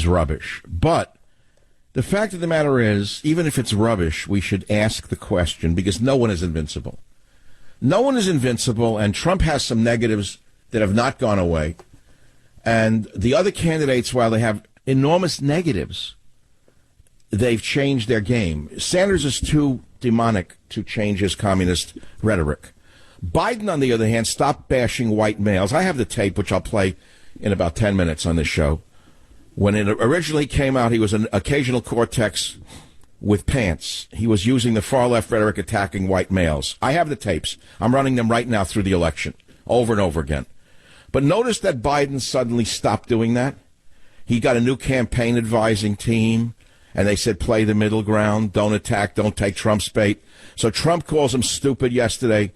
rubbish. But the fact of the matter is, even if it's rubbish, we should ask the question, because no one is invincible. No one is invincible, and Trump has some negatives that have not gone away. And the other candidates, while they have enormous negatives, they've changed their game. Sanders is too demonic to change his communist rhetoric. Biden, on the other hand, stopped bashing white males. I have the tape, which I'll play in about 10 minutes on this show. When it originally came out, he was an occasional Cortex with pants. He was using the far-left rhetoric attacking white males. I have the tapes. I'm running them right now through the election, over and over again. But notice that Biden suddenly stopped doing that. He got a new campaign advising team, and they said play the middle ground, don't attack, don't take Trump's bait. So Trump calls him stupid yesterday,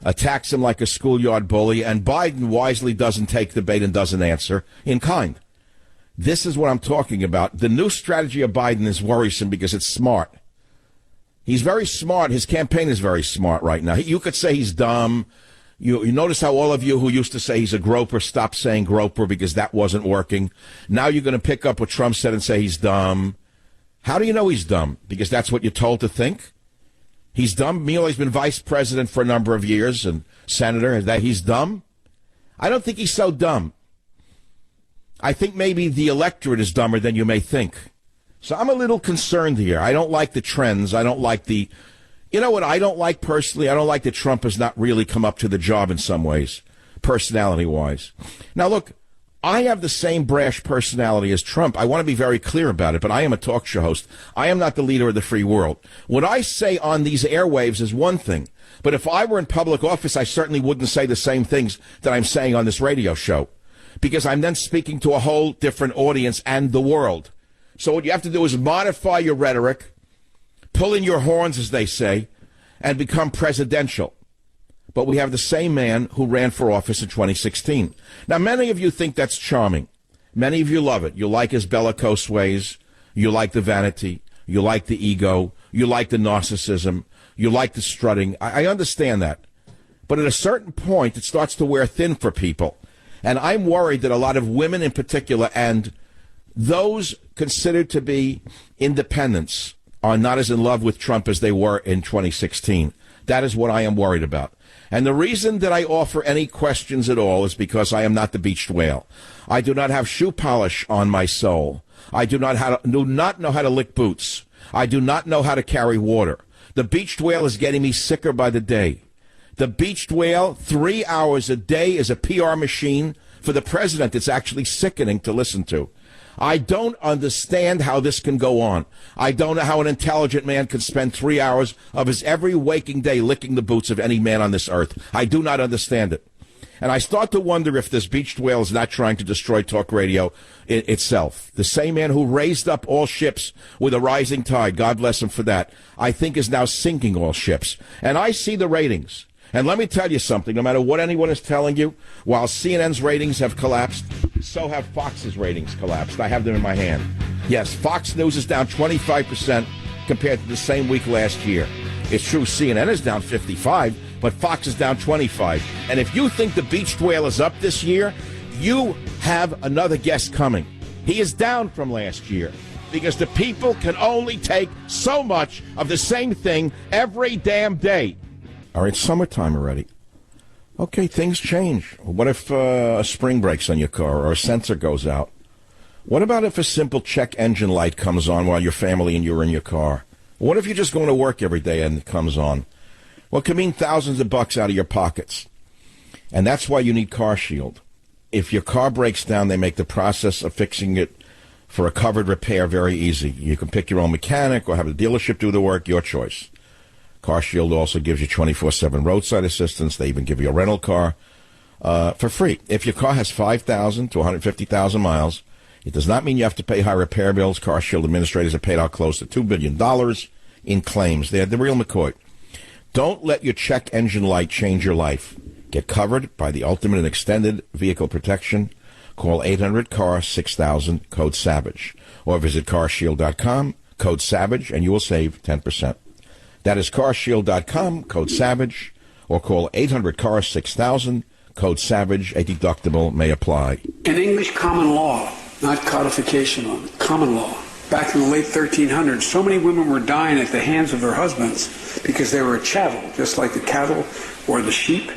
attacks him like a schoolyard bully, and Biden wisely doesn't take the bait and doesn't answer in kind. This is what I'm talking about. The new strategy of Biden is worrisome because it's smart. He's very smart. His campaign is very smart right now. You could say he's dumb. You notice how all of you who used to say he's a groper stopped saying groper because that wasn't working. Now you're going to pick up what Trump said and say he's dumb. How do you know he's dumb? Because that's what you're told to think? He's dumb. He's been vice president for a number of years and senator. That he's dumb? I don't think he's so dumb. I think maybe the electorate is dumber than you may think. So I'm a little concerned here. I don't like the trends. I don't like the... You know what I don't like personally? I don't like that Trump has not really come up to the job in some ways, personality-wise. Now, look, I have the same brash personality as Trump. I want to be very clear about it, but I am a talk show host. I am not the leader of the free world. What I say on these airwaves is one thing, but if I were in public office, I certainly wouldn't say the same things that I'm saying on this radio show, because I'm then speaking to a whole different audience and the world. So what you have to do is modify your rhetoric, pull in your horns, as they say, and become presidential. But we have the same man who ran for office in 2016. Now, many of you think that's charming. Many of you love it. You like his bellicose ways. You like the vanity. You like the ego. You like the narcissism. You like the strutting. I understand that. But at a certain point, it starts to wear thin for people. And I'm worried that a lot of women in particular and those considered to be independents are not as in love with Trump as they were in 2016. That is what I am worried about. And the reason that I offer any questions at all is because I am not the beached whale. I do not have shoe polish on my soul. I do not know how to lick boots. I do not know how to carry water. The beached whale is getting me sicker by the day. The beached whale, 3 hours a day, is a PR machine for the president. It's actually sickening to listen to. I don't understand how this can go on. I don't know how an intelligent man can spend 3 hours of his every waking day licking the boots of any man on this earth. I do not understand it. And I start to wonder if this beached whale is not trying to destroy talk radio itself. The same man who raised up all ships with a rising tide, God bless him for that, I think is now sinking all ships. And I see the ratings. And let me tell you something, no matter what anyone is telling you, while CNN's ratings have collapsed, so have Fox's ratings collapsed. I have them in my hand. Yes, Fox News is down 25% compared to the same week last year. It's true CNN is down 55%, but Fox is down 25%. And if you think the beached whale is up this year, you have another guest coming. He is down from last year because the people can only take so much of the same thing every damn day. All right, summertime already. Okay, things change. What if a spring breaks on your car or a sensor goes out? What about if a simple check engine light comes on while your family and you're in your car? What if you're just going to work every day and it comes on? Well, it can mean thousands of bucks out of your pockets. And that's why you need Car Shield. If your car breaks down, they make the process of fixing it for a covered repair very easy. You can pick your own mechanic or have a dealership do the work, your choice. Car Shield also gives you 24/7 roadside assistance. They even give you a rental car for free. If your car has 5,000 to 150,000 miles, it does not mean you have to pay high repair bills. Car Shield administrators have paid out close to $2 billion in claims. They're the real McCoy. Don't let your check engine light change your life. Get covered by the ultimate and extended vehicle protection. Call 800-CAR-6000, code SAVAGE. Or visit carshield.com, code SAVAGE, and you will save 10%. That is carshield.com, code SAVAGE, or call 800-CAR-6000, code SAVAGE. A deductible may apply. In English common law, not codification law, common law, back in the late 1300s, so many women were dying at the hands of their husbands because they were a chattel, just like the cattle or the sheep,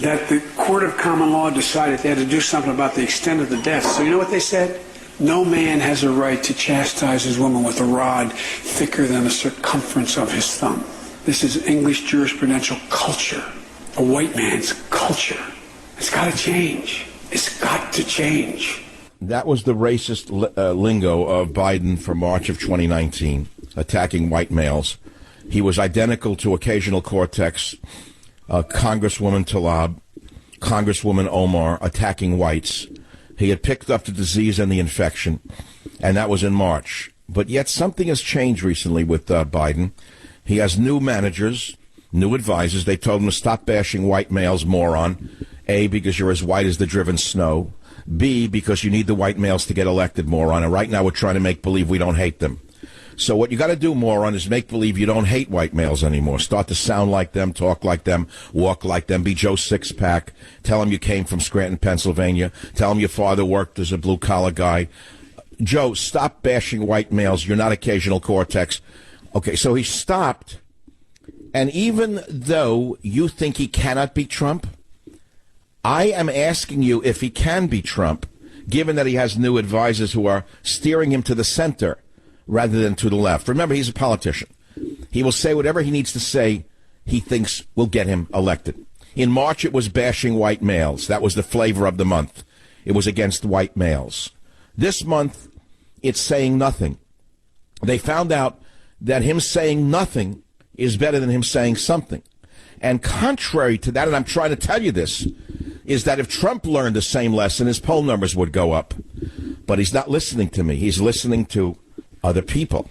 that the court of common law decided they had to do something about the extent of the death. So you know what they said? No man has a right to chastise his woman with a rod thicker than the circumference of his thumb. This is English jurisprudential culture, a white man's culture. It's got to change. It's got to change. That was the racist lingo of Biden for March of 2019, attacking white males. He was identical to occasional Cortex, Congresswoman Tlaib, Congresswoman Omar, attacking whites. He had picked up the disease and the infection, and that was in March. But yet something has changed recently with Biden. He has new managers, new advisors. They told him to stop bashing white males, moron. A, because you're as white as the driven snow. B, because you need the white males to get elected, moron. And right now we're trying to make believe we don't hate them. So what you got to do, moron, is make believe you don't hate white males anymore. Start to sound like them, talk like them, walk like them, be Joe Sixpack. Tell them you came from Scranton, Pennsylvania. Tell them your father worked as a blue-collar guy. Joe, stop bashing white males. You're not occasional Cortex. Okay, so he stopped. And even though you think he cannot beat Trump, I am asking you if he can beat Trump, given that he has new advisors who are steering him to the center rather than to the left. Remember, he's a politician. He will say whatever he needs to say he thinks will get him elected. In March, it was bashing white males. That was the flavor of the month. It was against white males. This month, it's saying nothing. They found out that him saying nothing is better than him saying something. And contrary to that, and I'm trying to tell you this, is that if Trump learned the same lesson, his poll numbers would go up. But he's not listening to me. He's listening to other people.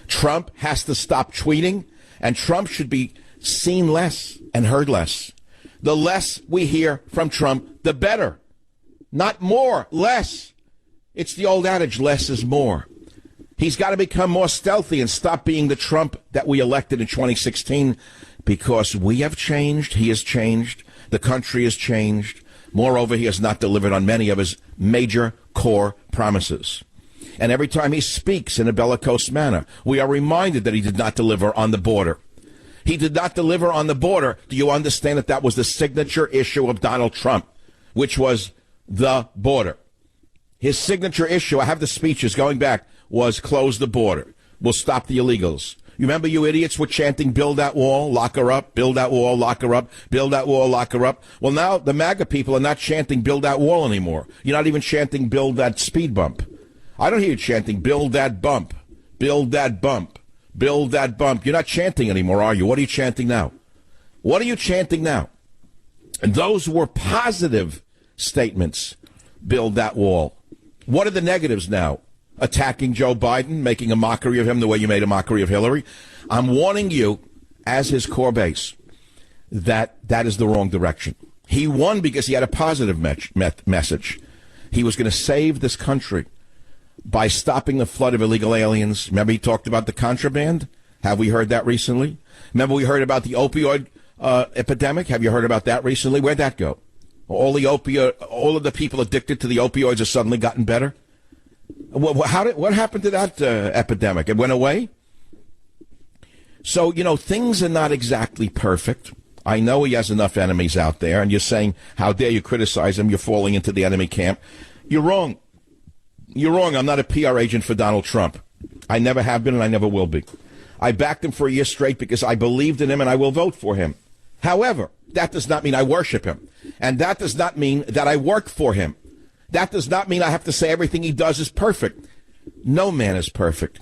Trump has to stop tweeting, and Trump should be seen less and heard less. The less we hear from Trump, the better. Not more, less. It's the old adage, less is more. He's got to become more stealthy and stop being the Trump that we elected in 2016. because we have changed, he has changed, the country has changed. Moreover, he has not delivered on many of his major core promises. And every time he speaks in a bellicose manner, we are reminded that he did not deliver on the border. He did not deliver on the border. Do you understand that that was the signature issue of Donald Trump, which was the border? His signature issue, I have the speeches going back, was close the border. We'll stop the illegals. You remember you idiots were chanting, build that wall, lock her up, build that wall, lock her up, build that wall, lock her up. Well, now the MAGA people are not chanting, build that wall anymore. You're not even chanting, build that speed bump. I don't hear you chanting, build that bump, build that bump, build that bump. You're not chanting anymore, are you? What are you chanting now? What are you chanting now? And those were positive statements, build that wall. What are the negatives now? Attacking Joe Biden, making a mockery of him the way you made a mockery of Hillary. I'm warning you, as his core base, that that is the wrong direction. He won because he had a positive message. He was going to save this country by stopping the flood of illegal aliens. Remember he talked about the contraband? Have we heard that recently? Remember we heard about the opioid epidemic? Have you heard about that recently? Where'd that go? All of the people addicted to the opioids have suddenly gotten better? What happened to that epidemic? It went away? So, things are not exactly perfect. I know he has enough enemies out there, and you're saying, how dare you criticize him? You're falling into the enemy camp. You're wrong. You're wrong. I'm not a PR agent for Donald Trump. I never have been, and I never will be. I backed him for a year straight because I believed in him, and I will vote for him. However, that does not mean I worship him. And that does not mean that I work for him. That does not mean I have to say everything he does is perfect. No man is perfect.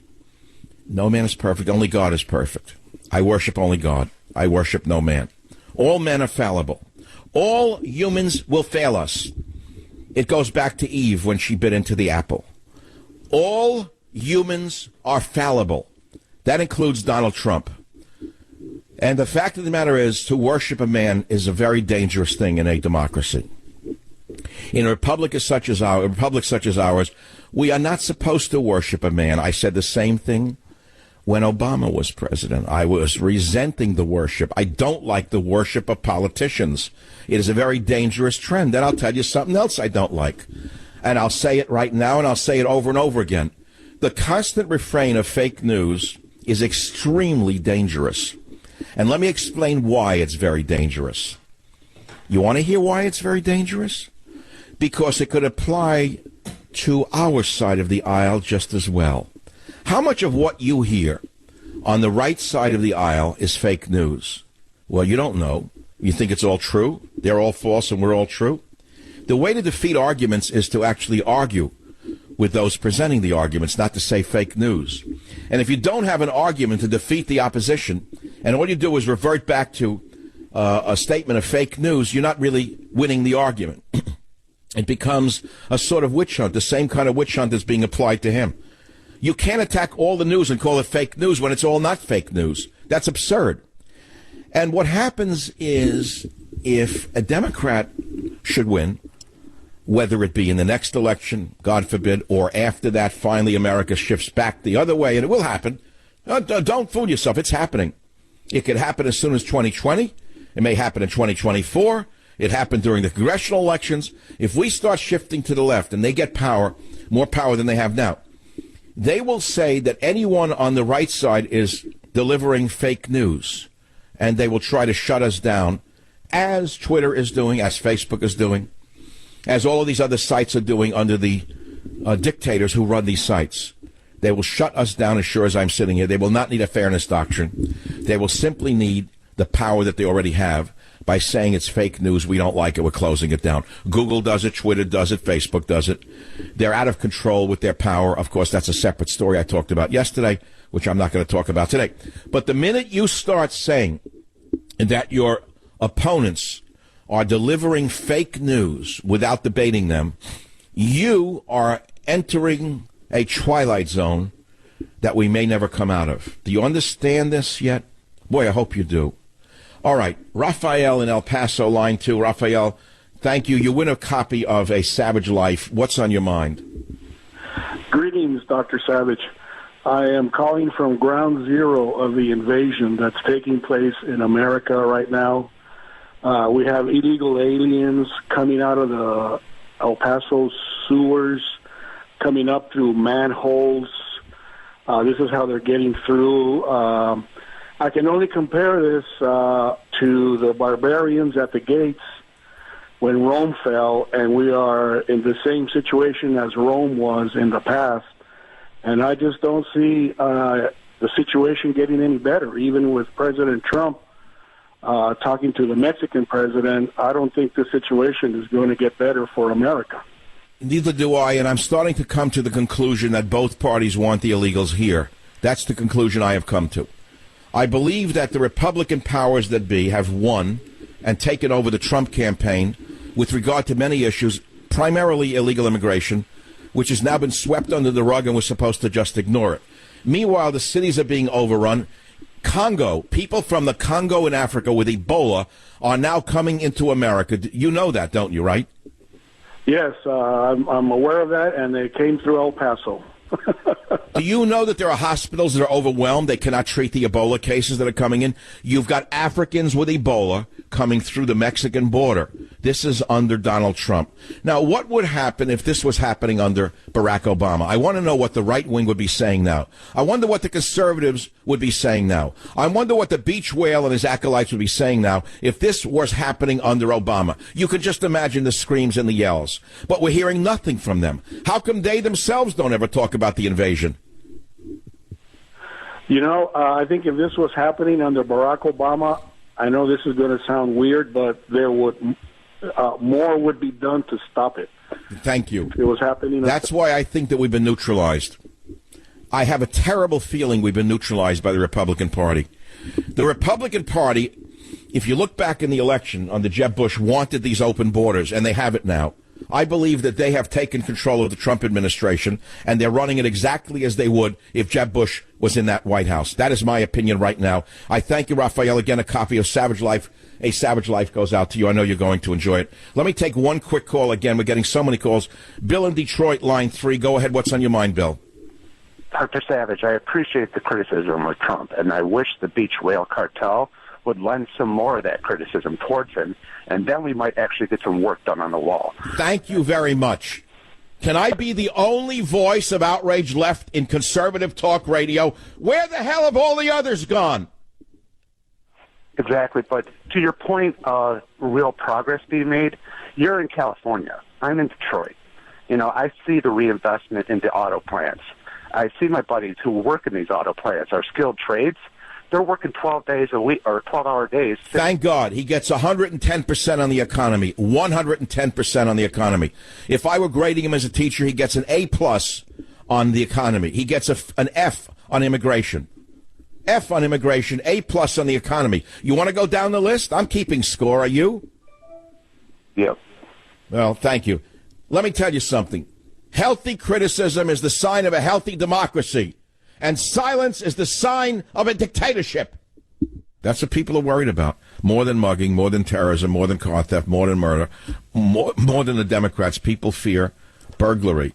No man is perfect. Only God is perfect. I worship only God. I worship no man. All men are fallible. All humans will fail us. It goes back to Eve when she bit into the apple. All humans are fallible. That includes Donald Trump. And the fact of the matter is, to worship a man is a very dangerous thing in a democracy. In a republic such as ours, we are not supposed to worship a man. I said the same thing when Obama was president. I was resenting the worship. I don't like the worship of politicians. It is a very dangerous trend. And I'll tell you something else I don't like. And I'll say it right now, and I'll say it over and over again. The constant refrain of fake news is extremely dangerous. And let me explain why it's very dangerous. You want to hear why it's very dangerous? Because it could apply to our side of the aisle just as well. How much of what you hear on the right side of the aisle is fake news? Well, you don't know. You think it's all true? They're all false and we're all true? The way to defeat arguments is to actually argue with those presenting the arguments, not to say fake news. And if you don't have an argument to defeat the opposition, and all you do is revert back to a statement of fake news, you're not really winning the argument. It becomes a sort of witch hunt, the same kind of witch hunt that's being applied to him. You can't attack all the news and call it fake news when it's all not fake news. That's absurd. And what happens is, if a Democrat should win, whether it be in the next election, God forbid, or after that, finally America shifts back the other way, and it will happen. Don't fool yourself. It's happening. It could happen as soon as 2020. It may happen in 2024. It happened during the congressional elections. If we start shifting to the left and they get power, more power than they have now, they will say that anyone on the right side is delivering fake news, and they will try to shut us down, as Twitter is doing, as Facebook is doing, as all of these other sites are doing under the dictators who run these sites. They will shut us down as sure as I'm sitting here. They will not need a fairness doctrine. They will simply need the power that they already have by saying it's fake news, we don't like it, we're closing it down. Google does it, Twitter does it, Facebook does it. They're out of control with their power. Of course, that's a separate story I talked about yesterday, which I'm not going to talk about today. But the minute you start saying that your opponents are delivering fake news without debating them, you are entering a twilight zone that we may never come out of. Do you understand this yet? Boy, I hope you do. All right, Raphael in El Paso, line 2. Raphael, thank you. You win a copy of A Savage Life. What's on your mind? Greetings, Dr. Savage. I am calling from ground zero of the invasion that's taking place in America right now. We have illegal aliens coming out of the El Paso sewers, coming up through manholes. This is how they're getting through. I can only compare this to the barbarians at the gates when Rome fell, and we are in the same situation as Rome was in the past. And I just don't see the situation getting any better. Even with President Trump talking to the Mexican president, I don't think the situation is going to get better for America. Neither do I, and I'm starting to come to the conclusion that both parties want the illegals here. That's the conclusion I have come to. I believe that the Republican powers that be have won and taken over the Trump campaign with regard to many issues, primarily illegal immigration, which has now been swept under the rug and we're supposed to just ignore it. Meanwhile, the cities are being overrun. Congo, people from the Congo in Africa with Ebola are now coming into America. You know that, don't you, right? Yes, I'm aware of that, and they came through El Paso. Do you know that there are hospitals that are overwhelmed? They cannot treat the Ebola cases that are coming in. You've got Africans with Ebola coming through the Mexican border. This is under Donald Trump. Now, what would happen if this was happening under Barack Obama? I want to know what the right wing would be saying now. I wonder what the conservatives would be saying now. I wonder what the beach whale and his acolytes would be saying now if this was happening under Obama. You can just imagine the screams and the yells. But we're hearing nothing from them. How come they themselves don't ever talk about the invasion? You know, I think if this was happening under Barack Obama, I know this is going to sound weird, but there would more would be done to stop it. Thank you. It was happening. That's why I think that we've been neutralized. I have a terrible feeling we've been neutralized by the Republican Party. The Republican Party, if you look back in the election under Jeb Bush, wanted these open borders, and they have it now. I believe that they have taken control of the Trump administration, and they're running it exactly as they would if Jeb Bush was in that White House. That is my opinion right now. I thank you, Raphael. Again, a copy of Savage Life. A Savage Life goes out to you. I know you're going to enjoy it. Let me take one quick call again. We're getting so many calls. Bill in Detroit, line 3. Go ahead. What's on your mind, Bill? Dr. Savage, I appreciate the criticism of Trump, and I wish the beach whale cartel would lend some more of that criticism towards him, and then we might actually get some work done on the wall. Thank you very much. Can I be the only voice of outrage left in conservative talk radio? Where the hell have all the others gone? Exactly, but to your point, real progress being made, you're in California. I'm in Detroit. You know, I see the reinvestment into auto plants. I see my buddies who work in these auto plants, are skilled trades. They're working 12 days a week, or 12-hour days. Thank God. He gets 110% on the economy, 110% on the economy. If I were grading him as a teacher, he gets an A+ on the economy. He gets an F on immigration. F on immigration, A+ on the economy. You want to go down the list? I'm keeping score. Are you? Yep. Well, thank you. Let me tell you something. Healthy criticism is the sign of a healthy democracy, and silence is the sign of a dictatorship. That's what people are worried about. More than mugging, more than terrorism, more than car theft, more than murder, more than the Democrats. People fear burglary.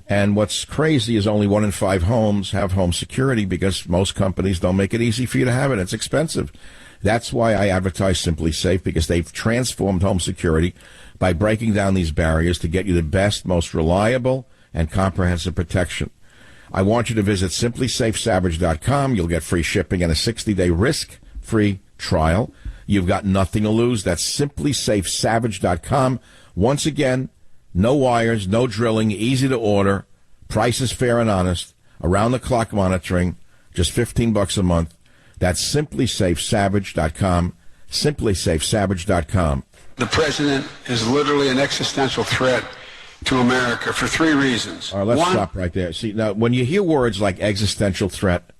And what's crazy is only 1 in 5 homes have home security because most companies don't make it easy for you to have it. It's expensive. That's why I advertise Simply Safe, because they've transformed home security by breaking down these barriers to get you the best, most reliable, and comprehensive protection. I want you to visit simplysafesavage.com. You'll get free shipping and a 60-day risk-free trial. You've got nothing to lose. That's simplysafesavage.com. Once again, no wires, no drilling, easy to order, prices fair and honest, around-the-clock monitoring, just $15 a month. That's simplysafesavage.com, simplysafesavage.com. The president is literally an existential threat to America for 3 reasons. All right, let's stop right there. See, now, when you hear words like existential threat,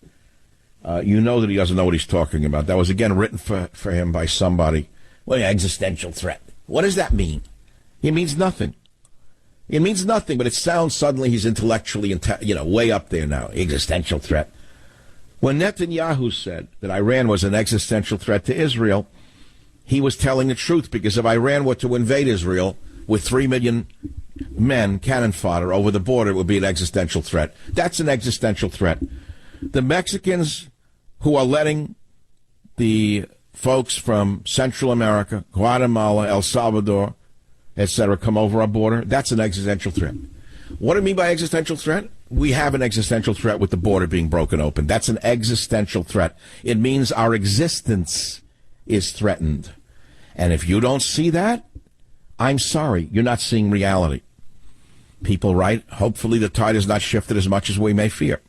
you know that he doesn't know what he's talking about. That was, again, written for him by somebody. Well, existential threat. What does that mean? It means nothing. It means nothing, but it sounds suddenly he's intellectually, way up there now. Existential threat. When Netanyahu said that Iran was an existential threat to Israel, he was telling the truth, because if Iran were to invade Israel with 3 million men, cannon fodder, over the border, it would be an existential threat. That's an existential threat. The Mexicans who are letting the folks from Central America, Guatemala, El Salvador, etc., come over our border, that's an existential threat. What do I mean by existential threat? We have an existential threat with the border being broken open. That's an existential threat. It means our existence is threatened. And if you don't see that, I'm sorry, you're not seeing reality. People write, hopefully the tide has not shifted as much as we may fear.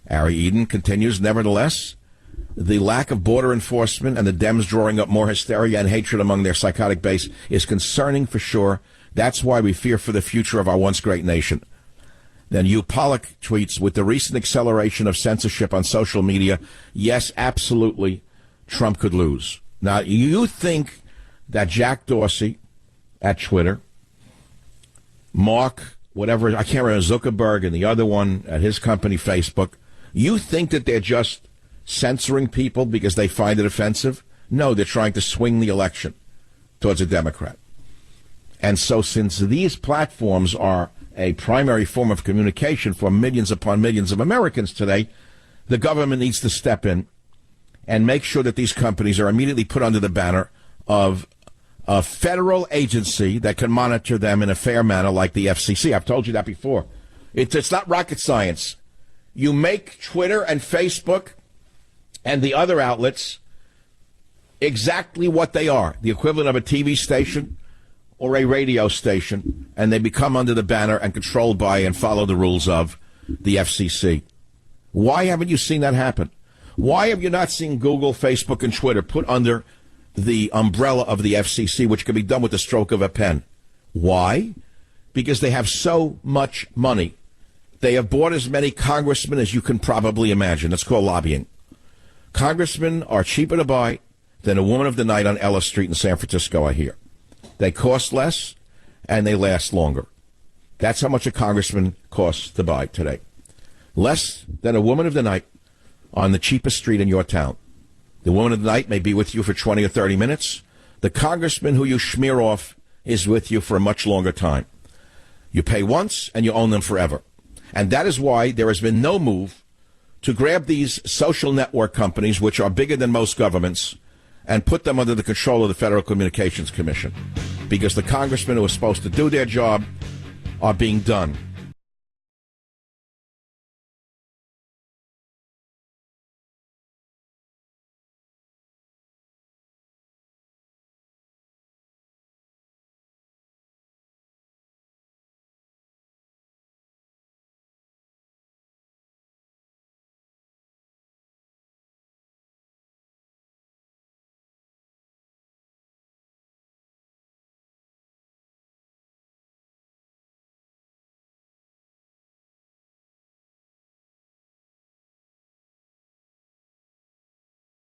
Ari Eden continues, nevertheless, the lack of border enforcement and the Dems drawing up more hysteria and hatred among their psychotic base is concerning for sure. That's why we fear for the future of our once great nation. Then Hugh Pollock tweets, with the recent acceleration of censorship on social media, yes, absolutely, Trump could lose. Now, you think that Jack Dorsey at Twitter, Mark, whatever, I can't remember, Zuckerberg and the other one at his company, Facebook, you think that they're just censoring people because they find it offensive? No, they're trying to swing the election towards a Democrat. And so since these platforms are a primary form of communication for millions upon millions of Americans today, the government needs to step in and make sure that these companies are immediately put under the banner of a federal agency that can monitor them in a fair manner like the FCC. I've told you that before. It's not rocket science. You make Twitter and Facebook and the other outlets exactly what they are, the equivalent of a TV station or a radio station, and they become under the banner and controlled by and follow the rules of the FCC. Why haven't you seen that happen? Why have you not seen Google, Facebook, and Twitter put under the umbrella of the FCC, which can be done with the stroke of a pen? Why? Because they have so much money. They have bought as many congressmen as you can probably imagine. That's called lobbying. Congressmen are cheaper to buy than a woman of the night on Ellis Street in San Francisco, I hear. They cost less, and they last longer. That's how much a congressman costs to buy today. Less than a woman of the night on the cheapest street in your town. The woman of the night may be with you for 20 or 30 minutes. The congressman who you smear off is with you for a much longer time. You pay once, and you own them forever. And that is why there has been no move to grab these social network companies, which are bigger than most governments, and put them under the control of the Federal Communications Commission. Because the congressmen who are supposed to do their job are being done.